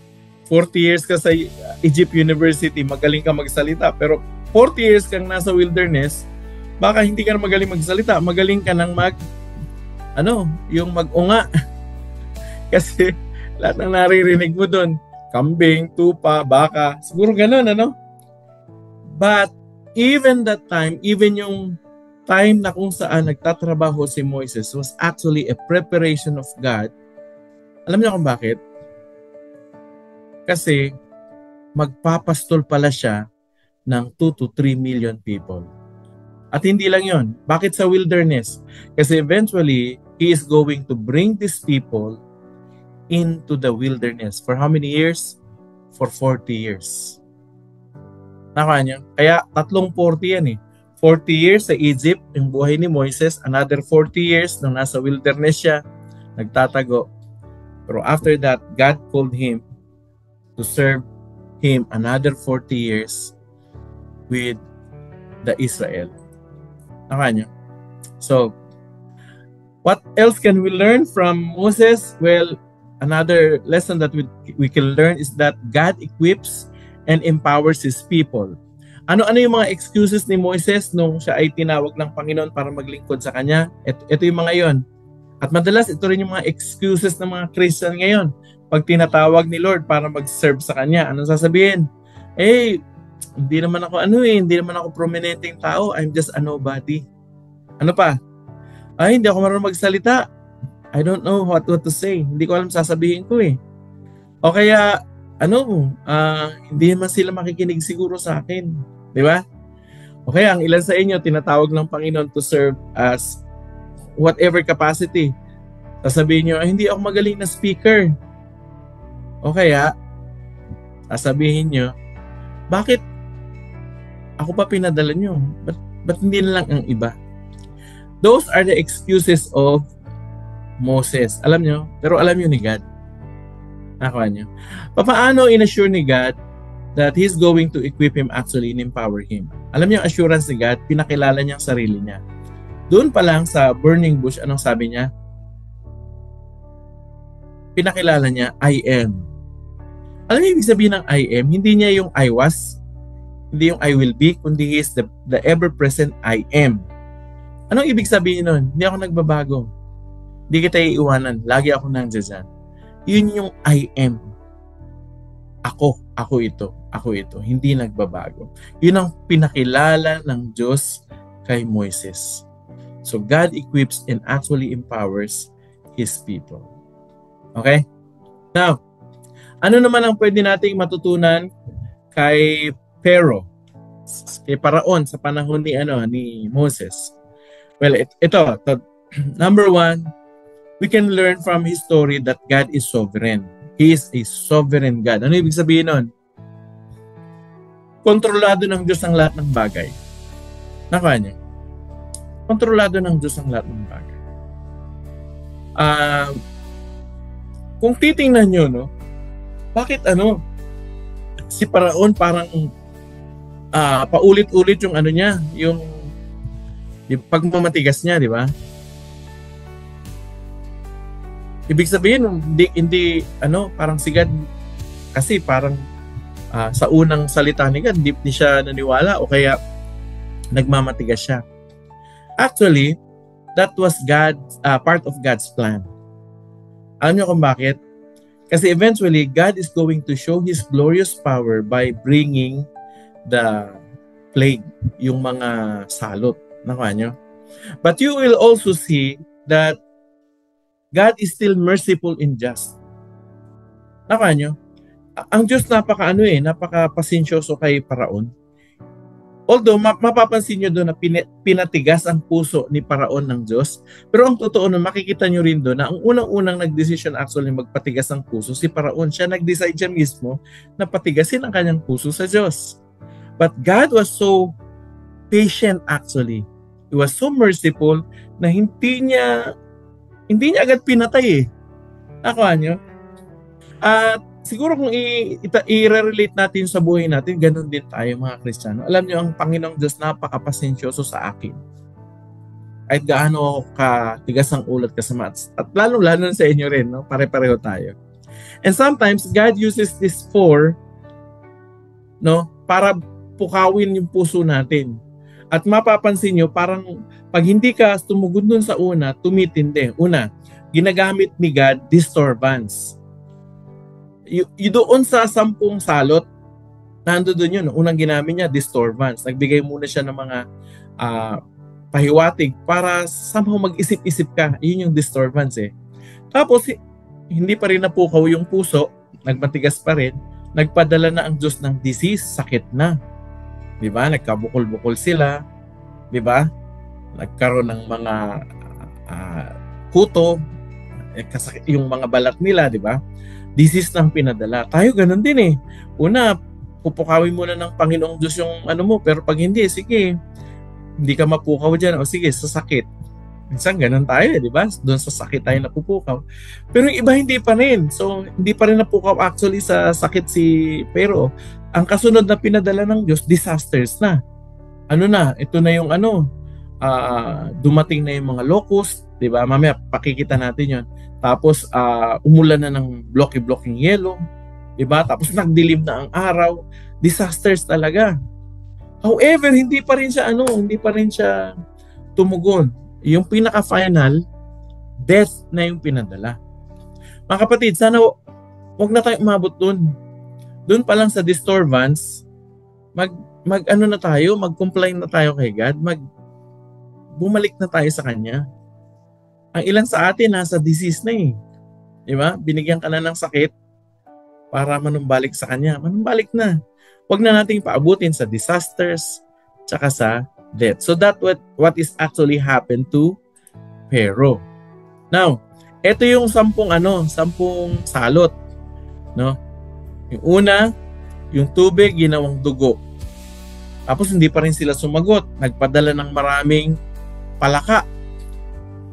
Speaker 1: 40 years ka sa Egypt University, magaling ka magsalita. Pero 40 years kang nasa wilderness, baka hindi ka na magaling magsalita. Magaling ka nang yung mag-unga. Kasi lahat ng naririnig mo doon, kambing, tupa, baka, siguro ganun, But even that time, even yung time na kung saan nagtatrabaho si Moses was actually a preparation of God. Alam niyo kung bakit? Kasi magpapastol pala siya ng 2 to 3 million people. At hindi lang yon. Bakit sa wilderness? Kasi eventually, He is going to bring these people into the wilderness. For how many years? For 40 years. Nakuha niyo? Kaya 40 yan 40 years sa Egypt, yung buhay ni Moises. Another 40 years nung nasa wilderness siya, nagtatago. Pero after that, God called him to serve Him another 40 years with the Israel. Nakuha niyo? So, what else can we learn from Moses? Well, another lesson that we can learn is that God equips and empowers His people. Ano yung mga excuses ni Moses nung siya ay tinawag ng Panginoon para maglingkod sa Kanya? Ito yung mga yon. At madalas, ito rin yung mga excuses ng mga Christian ngayon. Pag tinatawag ni Lord para mag-serve sa Kanya, anong sasabihin? Hindi naman ako hindi naman ako prominenteng tao. I'm just a nobody. Ano pa? Hindi ako marunong magsalita. I don't know what to say. Hindi ko alam sasabihin ko O kaya, hindi naman sila makikinig siguro sa akin. Di ba? O kaya, ang ilan sa inyo, tinatawag ng Panginoon to serve as whatever capacity. Sasabihin nyo, hindi ako magaling na speaker. O kaya, sasabihin nyo, bakit ako pa pinadala nyo? Ba't hindi na lang ang iba? Those are the excuses of Moses. Alam nyo? Pero alam nyo ni God. Nakuha nyo. Paano in-assure ni God that He's going to equip him actually and empower him? Alam nyo, assurance ni God, pinakilala niya ang sarili niya. Doon pa lang sa burning bush, anong sabi niya? Pinakilala niya, I am. Alam niyo, ibig sabihin ng I am, hindi niya yung I was, hindi yung I will be, kundi He is the ever-present I am. Anong ibig sabihin nun? Hindi ako nagbabago. Hindi kita iiwanan. Lagi ako nandiyan. Yun yung I am. Ako ito. Hindi nagbabago. Yun ang pinakilala ng Diyos kay Moises. So God equips and actually empowers His people. Okay? Now, ano naman ang pwede nating matutunan kay Pharaoh, kay Paraon sa panahon ni Moses? Well, ito, number one, we can learn from his story that God is sovereign. He is a sovereign God. Ano ibig sabihin nun? Kontrolado ng Diyos ang lahat ng bagay. Nakuha niya? Kontrolado ng Diyos ang lahat ng bagay. Kung titingnan nyo, no, bakit si Paraon parang paulit-ulit yung niya, yung pagmamatigas niya, di ba? Ibig sabihin, hindi parang si God, kasi parang sa unang salita ni God, hindi siya naniwala o kaya nagmamatigas siya. Actually, that was part of God's plan. Alam niyo kung bakit? Kasi eventually, God is going to show His glorious power by bringing the plague, yung mga salot. Nakuha niyo? But you will also see that God is still merciful and just. Nakuha niyo? Ang Diyos napaka-pasensyoso kay Paraon. Although, mapapansin nyo doon na pinatigas ang puso ni Paraon ng Diyos. Pero ang totoo nun, makikita nyo rin doon na ang unang-unang nag-decision actually magpatigas ang puso si Paraon. Siya nag-decide siya mismo na patigasin ang kanyang puso sa Diyos. But God was so patient actually. He was so merciful na hindi niya agad pinatay . Nakuha nyo? At siguro kung i-relate natin sa buhay natin, ganun din tayo mga Kristiyano. Alam niyo, ang Panginoong Diyos napakapasensyoso sa akin. Kahit gaano katigas ang ulat kasama. At lalo-lalo sa inyo rin, no? Pare-pareho tayo. And sometimes, God uses this para pukawin yung puso natin. At mapapansin nyo, parang pag hindi ka tumugod dun sa una, tumitindi. Una, ginagamit ni God disturbance. Doon sa 10 salot, nandoon yun. Unang ginamit niya, disturbance. Nagbigay muna siya ng mga pahiwatig para somehow mag-isip-isip ka. Yun yung disturbance . Tapos, hindi pa rin napukaw yung puso, nagmatigas pa rin, nagpadala na ang Diyos ng disease, sakit na. Diba? Nagkabukol-bukol sila. Diba? Nagkaroon ng mga kuto, yung mga balat nila, diba? Disease ng pinadala. Tayo ganun din . Una, pupukawin muna ng Panginoong Diyos yung pero pag hindi, sige, hindi ka mapukaw dyan. O sige, sa sakit. Minsan ganun tayo, di ba? Doon sa sakit tayo napupukaw. Pero yung iba hindi pa rin. So, hindi pa rin napukaw actually sa sakit pero ang kasunod na pinadala ng Diyos, disasters na. Ito na yung dumating na yung mga locust, di ba? Mamaya, pakikita natin yon. Tapos, umulan na ng blocky-blocking yelo. Diba? Tapos, nagdilim na ang araw. Disasters talaga. However, hindi pa rin siya tumugon. Yung pinaka-final, death na yung pinadala. Mga kapatid, sana wag na tayo umabot dun. Doon pa lang sa disturbance, mag-comply na tayo kay God, bumalik na tayo sa Kanya. Ang ilan sa atin nasa disease na . Di ba? Binigyan ka na ng sakit para manumbalik sa Kanya. Manumbalik na. Huwag na nating paabutin sa disasters tsaka sa death. So that what is actually happened to Pharaoh. Now, Ito yung 10 salot, no? Yung una, yung tubig ginawang dugo. Tapos hindi pa rin sila sumagot. Nagpadala ng maraming palaka.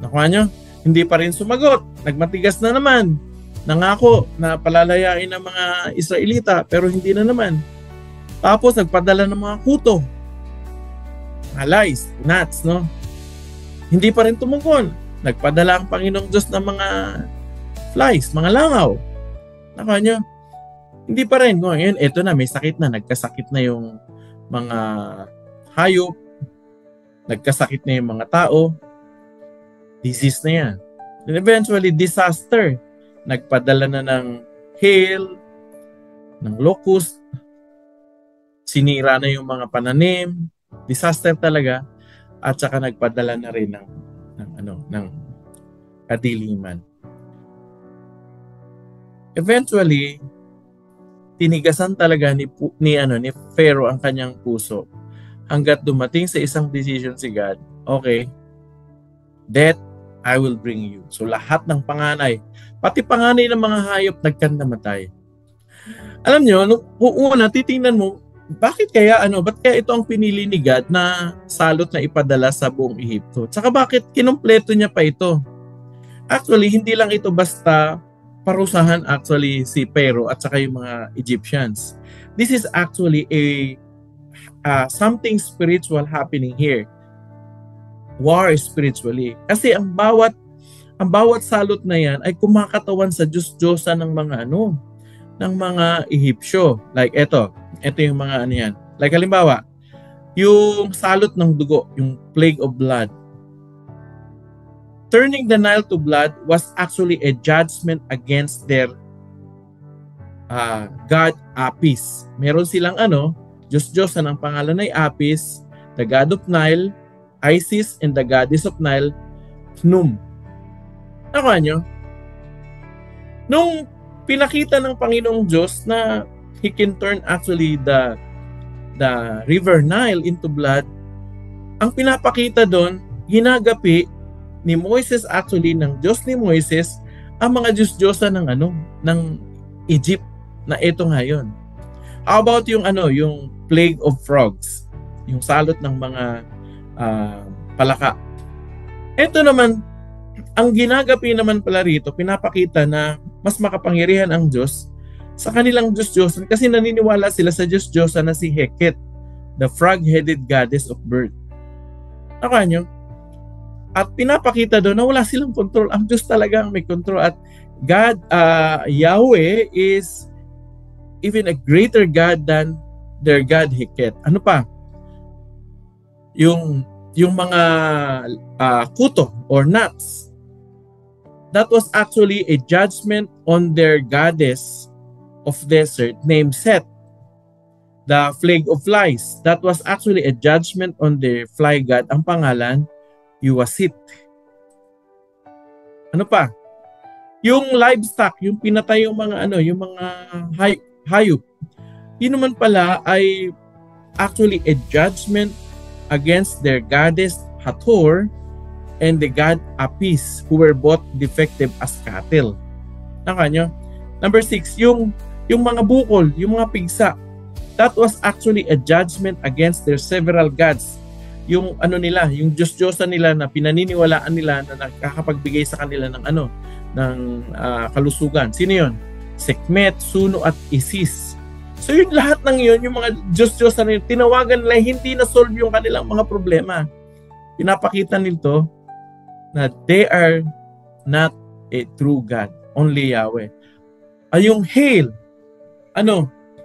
Speaker 1: Nakuha nyo? Hindi pa rin sumagot. Nagmatigas na naman. Nangako na palalayain ng mga Israelita pero hindi na naman. Tapos nagpadala ng mga kuto. Mga lies, gnats, no? Hindi pa rin tumugon. Nagpadala ang Panginoong Diyos ng mga flies, mga langaw. Nakuha nyo? Hindi pa rin. Ngayon, eto na, may sakit na. Nagkasakit na yung mga hayop. Nagkasakit na yung mga tao. Disease na yan. Then eventually, disaster. Nagpadala na ng hail, ng locust. Sinira na yung mga pananim. Disaster talaga. At saka nagpadala na rin ng kadiliman. Eventually, tinigasan talaga ni Pharaoh ang kanyang puso hanggat dumating sa isang decision si God. Okay, death I will bring you. So lahat ng panganay, pati panganay ng mga hayop nagkandamatay. Alam nyo, nung una titingnan mo, ba't kaya ito ang pinili ni God na salot na ipadala sa buong Ehipto? Tsaka bakit kinumpleto niya pa ito? Actually, hindi lang ito basta parusahan si Pharaoh at saka yung mga Egyptians. This is actually something spiritual happening here. War spiritually. Kasi ang bawat salot na yan ay kumakatawan sa Diyos-Diyosa ng mga Ehipsyo. Like ito yung mga yan. Like halimbawa, yung salot ng dugo, yung plague of blood. Turning the Nile to blood was actually a judgment against their god Apis. Meron silang Diyos-Diyosa ng pangalan ay Apis, the god of Nile, Isis, and the goddess of Nile, Num. Nakuha nyo? Nung pinakita ng Panginoong Diyos na He can turn actually the river Nile into blood, ang pinapakita doon, hinagapi ni Moises ng Diyos ni Moises ang mga Diyos-Diyosa ng Egypt na ito ngayon. How about yung plague of frogs, yung salot ng mga palaka. Ito naman, ang ginagapi naman pala rito, pinapakita na mas makapangyarihan ang Diyos sa kanilang Diyos-Diyosan kasi naniniwala sila sa Diyos-Diyosa na si Heket, the frog-headed goddess of birth. Nakuha nyo? At pinapakita doon na wala silang control. Ang Diyos talaga ang may control. At God, Yahweh is even a greater God than their God Heket. Ano pa? Yung mga kuto or nuts. That was actually a judgment on their goddess of desert named Set. The plague of flies. That was actually a judgment on their fly god. Ang pangalan, Yuwasit. Ano pa? Yung livestock, yung pinatay yung mga hayop. Yun naman pala ay actually a judgment against their goddess Hathor and the god Apis, who were both defective as cattle. Naka nyo? Number 6, yung mga bukol, yung mga pigsa. That was actually a judgment against their several gods. Yung yung Diyos-Diyosa nila na pinaniniwalaan nila na nakakapagbigay sa kanila ng kalusugan. Sino yun? Sekhmet, Suno at Isis. So yung lahat ng yun, yung mga Diyos-Diyosa na yun, tinawagan nila, hindi na-solve yung kanilang mga problema. Pinapakita nito na they are not a true God, only Yahweh. Yung hail,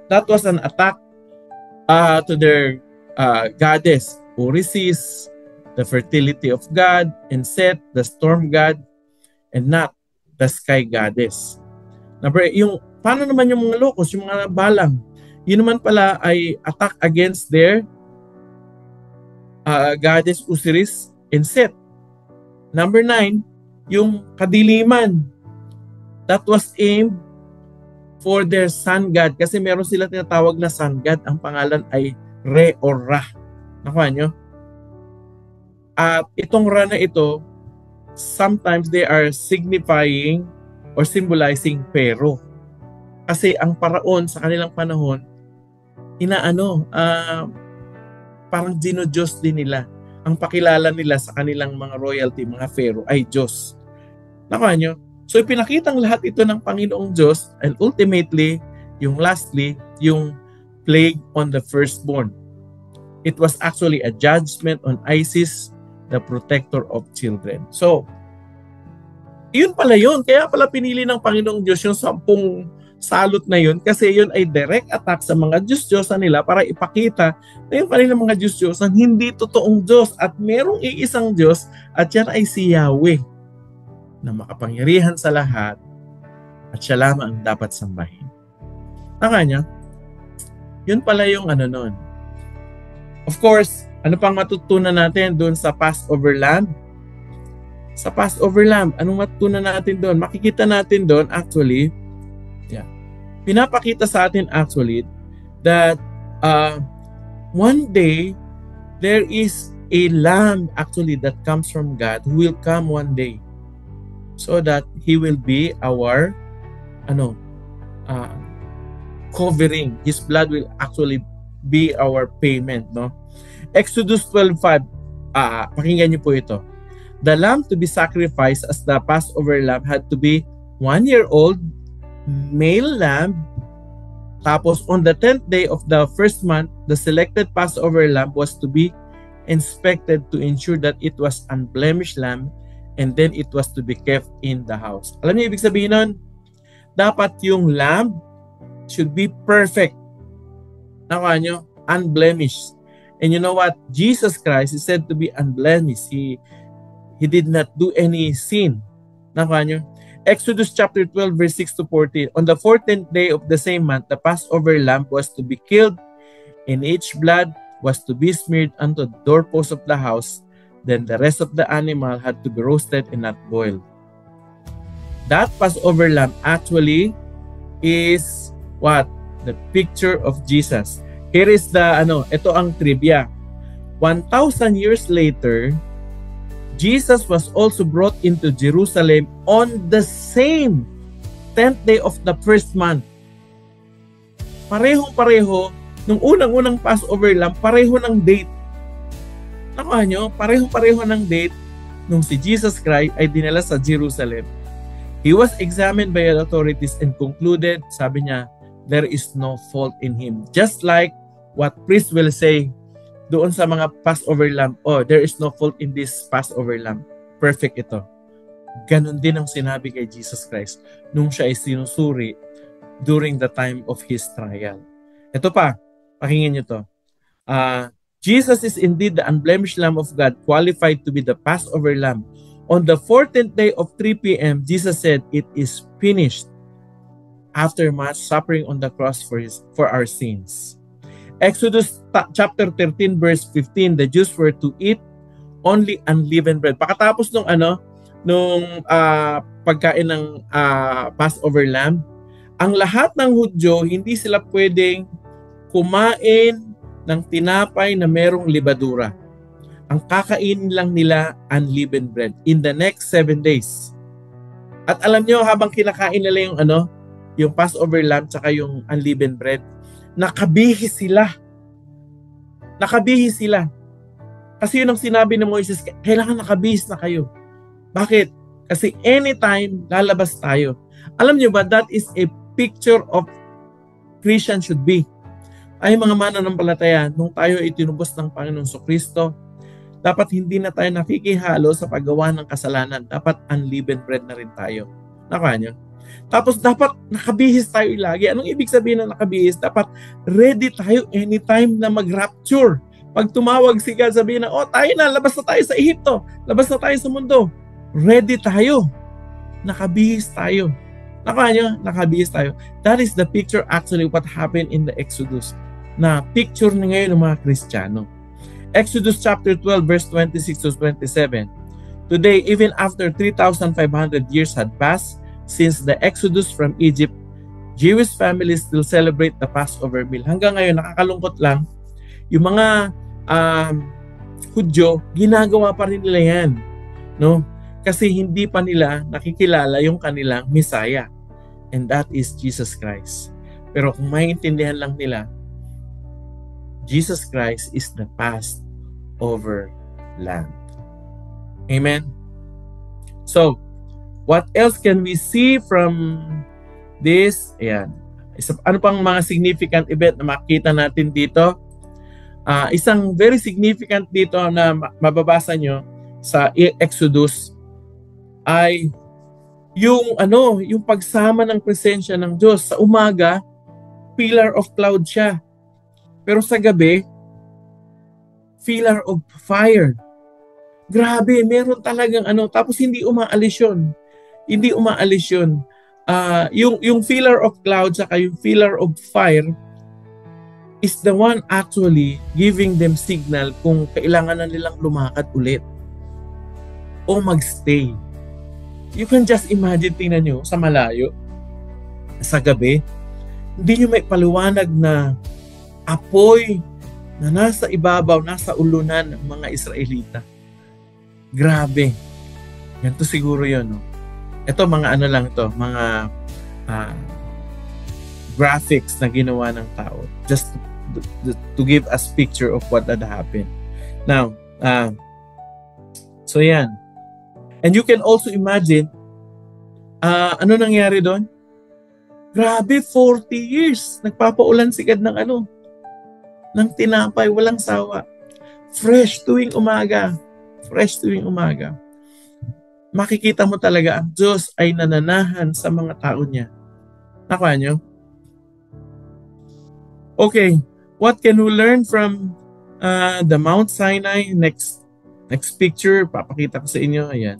Speaker 1: that was an attack to their goddess, Osiris, the fertility of God, and Set, the storm god, and not the sky goddess. Paano naman yung mga locust, yung mga balang? Yun naman pala ay attack against their goddess Osiris and Set. Number 9, yung kadiliman. That was aimed for their sun god. Kasi meron sila tinatawag na sun god. Ang pangalan ay Re or Ra. Nakuha nyo? At itong Ra na ito, sometimes they are signifying or symbolizing pero. Kasi ang paraon sa kanilang panahon, parang dino-Diyos din nila. Ang pakilala nila sa kanilang mga royalty, mga pharaoh, ay Diyos. Nakuha nyo? So ipinakitang lahat ito ng Panginoong Diyos, and ultimately, lastly, yung plague on the firstborn. It was actually a judgment on Isis, the protector of children. So, yun pala yun. Kaya pala pinili ng Panginoong Diyos yung 10 salot na yun kasi yun ay direct attack sa mga Diyos-Diyosan nila para ipakita na yung kanilang mga Diyos-Diyosan hindi totoong Diyos at merong iisang Diyos at yan ay si Yahweh na makapangyarihan sa lahat at siya lamang ang dapat sambahin. Niya, yun pala yung nun. Of course, ano pang matutunan natin doon sa Passover Lamb? Sa Passover Lamb, anong matutunan natin doon? Makikita natin doon actually, pinapakita sa atin actually that one day there is a lamb actually that comes from God who will come one day so that he will be our covering. His blood will actually be our payment, no? Exodus 12:5, pakinggan niyo po ito. The lamb to be sacrificed as the Passover lamb had to be 1 year old, male lamb. Tapos on the 10th day of the first month, the selected Passover lamb was to be inspected to ensure that it was unblemished lamb, and then it was to be kept in the house. Alam niyo ibig sabihin nun? Dapat yung lamb should be perfect. Nakuha nyo? Unblemished. And you know what? Jesus Christ is said to be unblemished. He did not do any sin. Nakuha nyo? Exodus chapter 12 verse 6 to 14. On the 14th day of the same month, the Passover lamb was to be killed, and its blood was to be smeared onto the doorpost of the house. Then the rest of the animal had to be roasted and not boiled. That Passover lamb actually is what? The picture of Jesus. Here is the ito ang trivia. 1,000 years later, Jesus was also brought into Jerusalem on the same 10th day of the first month. Parehong-pareho, nung unang-unang Passover lamb, pareho ng date. Nakuha nyo? Pareho-pareho ng date nung si Jesus Christ ay dinala sa Jerusalem. He was examined by the authorities and concluded, sabi niya, there is no fault in him. Just like what priest will say doon sa mga Passover lamb, there is no fault in this Passover lamb. Perfect ito. Ganon din ang sinabi kay Jesus Christ nung siya ay sinusuri during the time of his trial. Ito pa, pakinggan niyo to. Jesus is indeed the unblemished Lamb of God, qualified to be the Passover lamb. On the 14th day of 3 p.m., Jesus said, "It is finished," after much suffering on the cross for our sins. Exodus chapter 13 verse 15, the Jews were to eat only unleavened bread. Pagkatapos nung pagkain ng Passover lamb, ang lahat ng Hudyo hindi sila pwedeng kumain ng tinapay na merong libadura. Ang kakainin lang nila unleavened bread in the next 7 days. At alam nyo, habang kinakain nila yung Passover lamb tsaka yung unleavened bread, nakabihis sila. Nakabihis sila. Kasi yun ang sinabi ng Moises, kailangan nakabihis na kayo. Bakit? Kasi anytime lalabas tayo. Alam niyo ba, that is a picture of Christian should be. Ay mga mananampalataya, nung tayo ay tinubos ng Panginoong Kristo, dapat hindi na tayo nakikihalo sa paggawa ng kasalanan. Dapat unleavened bread na rin tayo. Nakuha niyo? Tapos dapat nakabihis tayo lagi. Anong ibig sabihin na nakabihis? Dapat ready tayo anytime na mag-rapture. Pag tumawag si God, sabihin na, tayo na, labas na tayo sa Ehipto. Labas na tayo sa mundo. Ready tayo. Nakabihis tayo. Nakuha nyo? Nakabihis tayo. That is the picture actually what happened in the Exodus. Na picture na ngayon ng mga Kristiyano. Exodus chapter 12 verse 26 to 27. Today, even after 3,500 years had passed, since the Exodus from Egypt, Jewish families still celebrate the Passover meal. Hanggang ngayon, nakakalungkot lang, yung mga Hudyo, ginagawa pa rin nila yan. No? Kasi hindi pa nila nakikilala yung kanilang Messiah. And that is Jesus Christ. Pero kung maintindihan lang nila, Jesus Christ is the Passover Lamb. Amen? So, what else can we see from this? Ayan. Ano pang mga significant event na makita natin dito? Isang very significant dito na mababasa nyo sa Exodus ay yung pagsama ng presensya ng Diyos. Sa umaga, pillar of cloud siya. Pero sa gabi, pillar of fire. Grabe, meron talagang tapos hindi umaalis yun. Hindi umaalis yun. Yung pillar of cloud saka yung pillar of fire is the one actually giving them signal kung kailangan na nilang lumakad ulit o magstay. You can just imagine, tingnan nyo, sa malayo, sa gabi, hindi nyo may paliwanag na apoy na nasa ibabaw, nasa ulunan ng mga Israelita. Grabe. Yan to siguro yun. No? Ito mga mga graphics na ginawa ng tao. Just to give us picture of what had happened. Now, so yan. And you can also imagine, ano nangyari doon? Grabe, 40 years. Nagpapaulan si God ng tinapay, walang sawa. Fresh tuwing umaga. Fresh tuwing umaga. Makikita mo talaga ang Diyos ay nananahan sa mga tao niya. Nakuha nyo? Okay, what can we learn from the Mount Sinai? Next picture, papakita ko sa inyo. Ayan.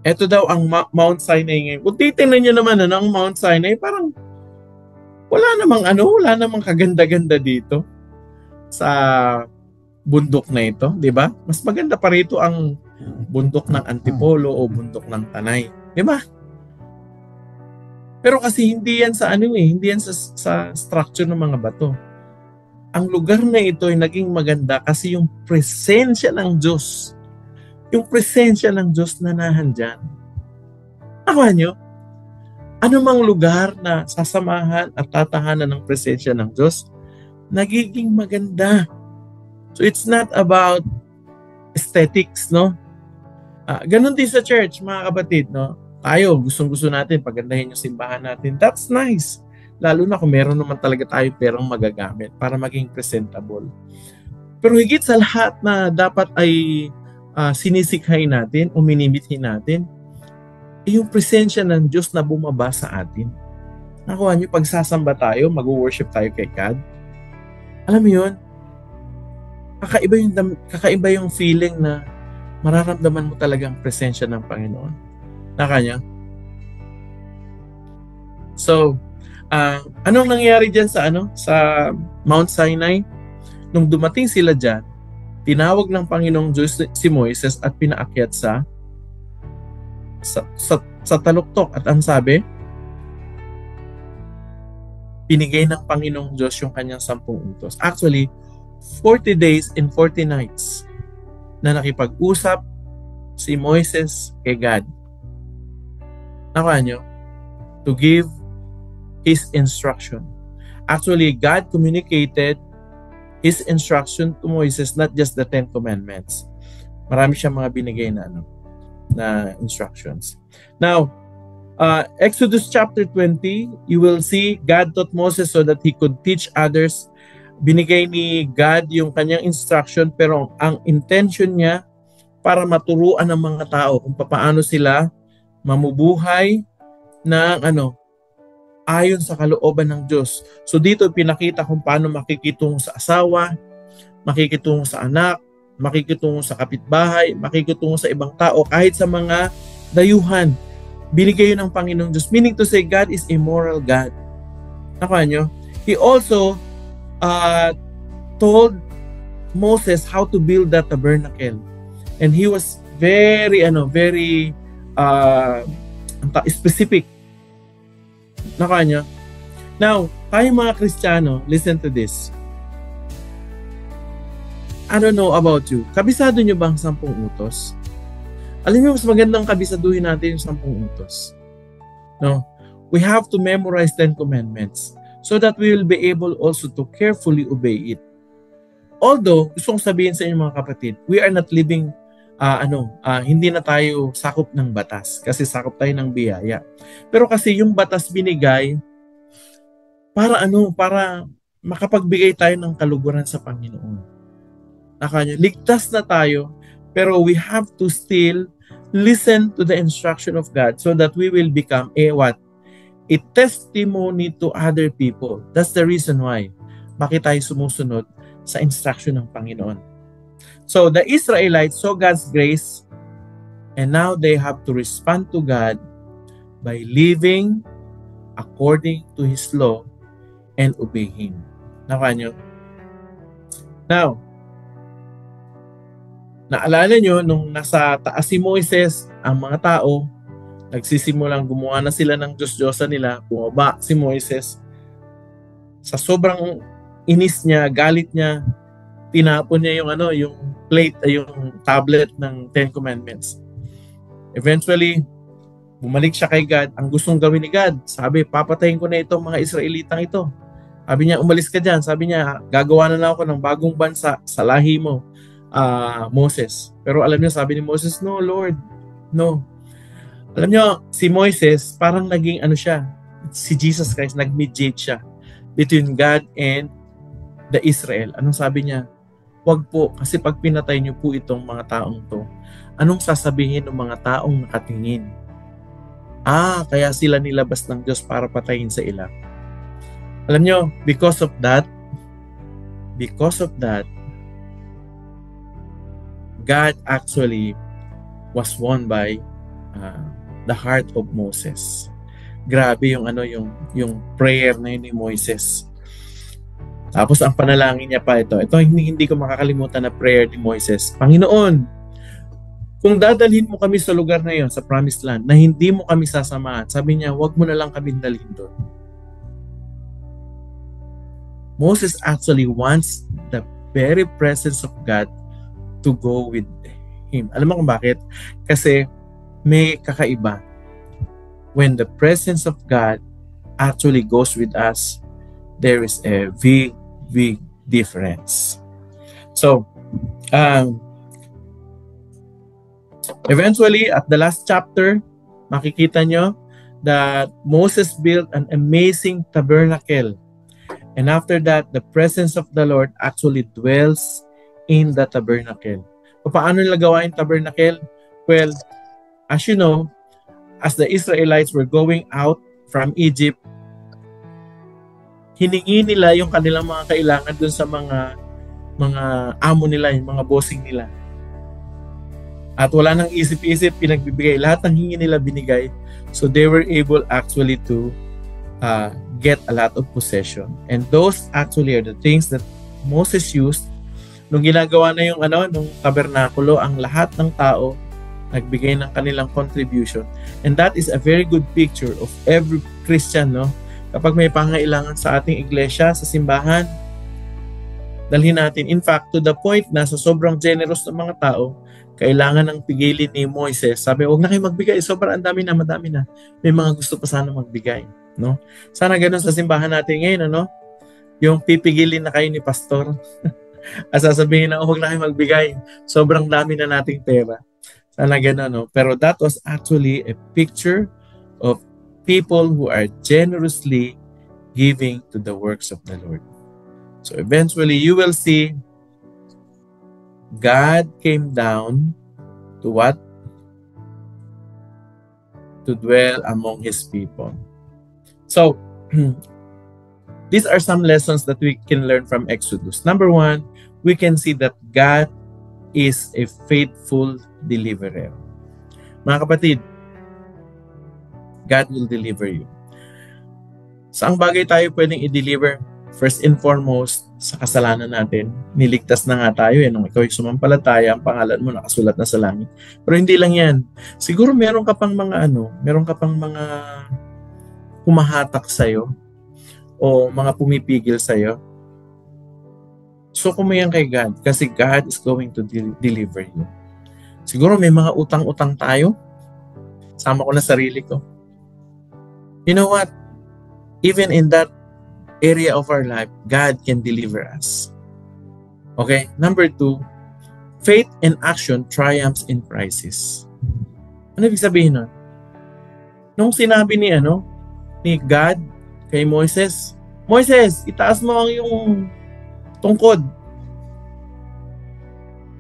Speaker 1: Ito daw ang Mount Sinai ngayon. Kung titingnan nyo naman ang Mount Sinai, parang wala namang kaganda-ganda dito sa bundok na ito, di ba? Mas maganda pa rito ang bundok ng Antipolo o bundok ng Tanay, di ba? Pero kasi hindi yan sa hindi yan sa structure ng mga bato. Ang lugar na ito ay naging maganda kasi yung presensya ng Diyos. Yung presensya ng Diyos na nahandyan. Nakuha nyo? Ano mang lugar na sasamahan at tatahanan ng presensya ng Diyos, nagiging maganda. So it's not about aesthetics, no? Ganon din sa church, mga kapatid, no? Tayo, gustong-gusto natin, pagandahin yung simbahan natin. That's nice. Lalo na kung meron naman talaga tayo perang magagamit para maging presentable. Pero higit sa lahat na dapat ay sinisikhay natin o minimithi natin, yung presensya ng Diyos na bumaba sa atin. Nakuha niyo, pag sasamba tayo, mag-worship tayo kay God. Alam mo yun, kakaiba yung feeling na mararamdaman mo talaga ang presensya ng Panginoon. Nakuha niyo? So, anong nangyari dyan sa Mount Sinai? Nung dumating sila dyan, tinawag ng Panginoong Diyos si Moises at pinaakyat sa taluktok. At ang sabi, pinigay ng Panginoong Diyos yung kanyang 10 utos. Actually, 40 days and 40 nights na nakipag-usap si Moises kay God. Nakuha nyo? To give His instruction. Actually, God communicated His instruction to Moses, not just the 10 Commandments. Marami siyang mga binigay na instructions. Now, Exodus chapter 20, you will see God taught Moses so that he could teach others. Binigay ni God yung kanyang instruction, pero ang intention niya para maturuan ng mga tao kung paano sila mamubuhay ng ayon sa kalooban ng Diyos. So dito pinakita kung paano makikitungo sa asawa, makikitungo sa anak, makikitungo sa kapitbahay, makikitungo sa ibang tao, kahit sa mga dayuhan. Binigay yun ng Panginoong Diyos. Meaning to say, God is a moral God. Nakuha nyo? He also told Moses how to build that tabernacle. And he was very specific. Nakuha nyo? Now, tayo mga Kristiyano, listen to this. I don't know about you. Kabisado nyo ba ang 10 utos? Alam niyo, mas magandang kabisaduhin natin yung 10 utos. No? We have to memorize 10 commandments so that we will be able also to carefully obey it. Although, gusto kong sabihin sa inyo mga kapatid, we are not living, hindi na tayo sakop ng batas kasi sakop tayo ng biyaya. Pero kasi yung batas binigay para makapagbigay tayo ng kaluguran sa Panginoon. Ligtas na tayo, pero we have to still listen to the instruction of God so that we will become a testimony to other people. That's the reason why bakit tayo sumusunod sa instruction ng Panginoon. So the Israelites saw God's grace and now they have to respond to God by living according to His law and obey Him. Now, naalala nyo, nung nasa taas si Moises, ang mga tao, nagsisimulang gumawa na sila ng Diyos-Diyosan nila, bumaba si Moises. Sa sobrang inis niya, galit niya, tinapon niya yung plate, yung tablet ng 10 Commandments. Eventually, bumalik siya kay God. Ang gustong gawin ni God, sabi, papatayin ko na itong mga Israelitang ito. Sabi niya, umalis ka dyan. Sabi niya, gagawa na ako ng bagong bansa sa lahi mo, Moses. Pero alam niyo, sabi ni Moses, no Lord, no. Alam niyo, si Moises, parang naging si Jesus Christ, nag-mediate siya between God and the Israel. Anong sabi niya? Wag po, kasi pag pinatay niyo po itong mga taong to, anong sasabihin ng mga taong nakatingin? Kaya sila nilabas ng Diyos para patayin sa ilang. Alam niyo, because of that, God actually was won by the heart of Moses. Grabe yung prayer na yun ni Moises. Tapos ang panalangin niya pa ito hindi ko makakalimutan na prayer ni Moises. Panginoon, kung dadalhin mo kami sa lugar na yon, sa promised land, na hindi mo kami sasamahan, sabi niya, wag mo na lang kami dalhin doon. Moses actually wants the very presence of God to go with him. Alam mo kung bakit? Kasi may kakaiba. When the presence of God actually goes with us, there is a big difference. So, eventually, at the last chapter, makikita nyo that Moses built an amazing tabernacle. And after that, the presence of the Lord actually dwells in the tabernacle. Paano nila gawa yung tabernacle? Well, as you know, as the Israelites were going out from Egypt, hiningi nila yung kanilang mga kailangan dun sa mga amo nila, yung mga bossing nila. At wala nang isip-isip, pinagbibigay. Lahat ng hingi nila binigay. So they were able actually to get a lot of possession. And those actually are the things that Moses used nung ginagawa na yung nung tabernakulo, ang lahat ng tao nagbigay ng kanilang contribution. And that is a very good picture of every Christian, no? Kapag may pangailangan sa ating iglesia, sa simbahan, dalhin natin. In fact, to the point na sa sobrang generous ng mga tao, kailangan ng pigilin ni Moises. Sabi, huwag na kayo magbigay. Sobrang madami na. May mga gusto pa sana magbigay. No? Sana ganun sa simbahan natin ngayon, yung pipigilin na kayo ni pastor. At sasabihin na, huwag na kayo magbigay. Sobrang dami na nating pera. Sana ganun, no? Pero that was actually a picture of people who are generously giving to the works of the Lord. So eventually, you will see God came down to what? To dwell among His people. So, these are some lessons that we can learn from Exodus. Number 1, we can see that God is a faithful deliverer. Mga kapatid, God will deliver you. Saang bagay tayo pwedeng i-deliver? First and foremost, sa kasalanan natin. Niligtas na nga tayo. Nung ikaw ay sumampalataya, ang pangalan mo nakasulat na sa langit. Pero hindi lang yan. Siguro meron ka pang mga humahatak sa'yo o mga pumipigil sa'yo. Suko mo yan kay God kasi God is going to deliver you. Siguro may mga utang-utang tayo. Sama ko na sarili ko. You know what? Even in that area of our life, God can deliver us. Okay? Number 2, faith and action triumphs in crisis. Ano ibig sabihin nun? Nung sinabi ni God kay Moises, Moises, itaas mo ang iyong tungkod.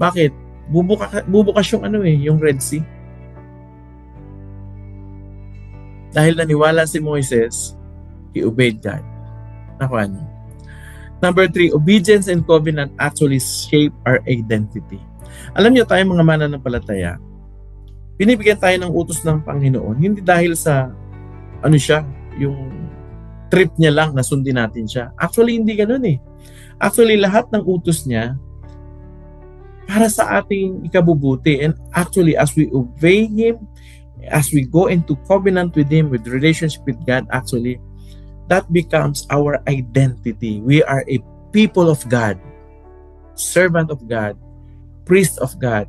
Speaker 1: Bakit? Bubukas yung Red Sea. Dahil naniwala si Moises, he obeyed God. Nakuha niyo. Number 3, obedience and covenant actually shape our identity. Alam niyo tayo mga mananampalataya, binibigyan tayo ng utos ng Panginoon, hindi dahil sa yung trip niya lang na sundin natin siya. Actually, hindi ganun eh. Actually, lahat ng utos niya para sa ating ikabubuti. And actually, as we obey Him, as we go into covenant with Him, with relationship with God, actually, that becomes our identity. We are a people of God, servant of God, priest of God.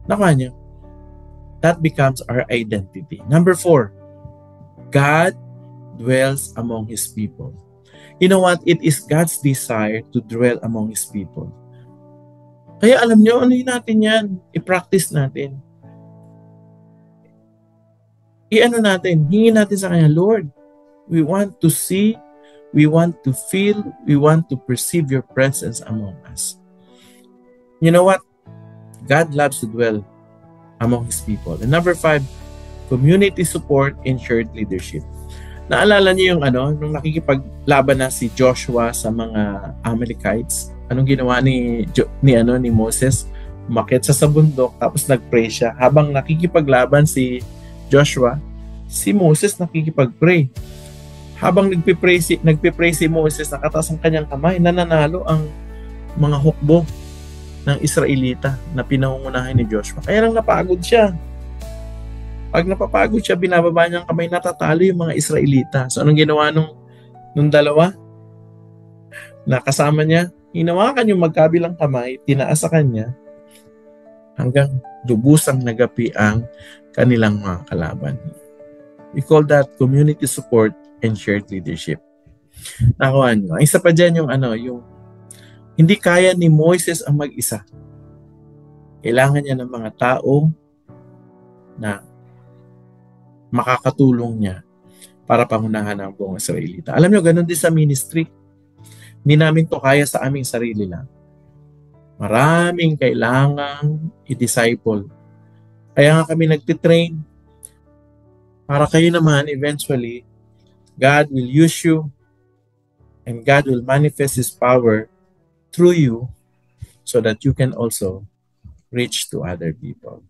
Speaker 1: Nakuha niyo? That becomes our identity. Number 4, God dwells among His people. You know what? It is God's desire to dwell among His people. Kaya alam niyo, natin yan? I-practice natin. Hingin natin sa Kanya, Lord, we want to see, we want to feel, we want to perceive your presence among us. You know what? God loves to dwell among His people. And number 5, community support and shared leadership. Naalala niyo yung nung nakikipaglaban na si Joshua sa mga Amalekites? Anong ginawa ni Moses? Umakyat sa bundok, tapos nag-pray siya. Habang nakikipaglaban si Joshua, si Moses nakikipag-pray. Habang nagpipray si Moses, nakataas ang kanyang kamay, nananalo ang mga hukbo ng Israelita na pinangungunahan ni Joshua. Kaya lang napagod siya. Pag napapagod siya, binababa niyang kamay, natatalo yung mga Israelita. So anong ginawa nung dalawa na kasama niya? Hinawakan yung magkabilang kamay, tinaas sa kanya, hanggang lubusang nagapi ang kanilang mga kalaban. We call that community support and shared leadership. Nakuha niyo. Ang isa pa dyan yung hindi kaya ni Moises ang mag-isa. Kailangan niya ng mga tao na makakatulong niya para pangunahan ang buong Israelita. Alam niyo, ganun din sa ministry. Hindi namin to kaya sa aming sarili lang. Maraming kailangang i-disciple. Kaya nga kami nagtitrain para kayo naman eventually, God will use you and God will manifest His power through you so that you can also reach to other people.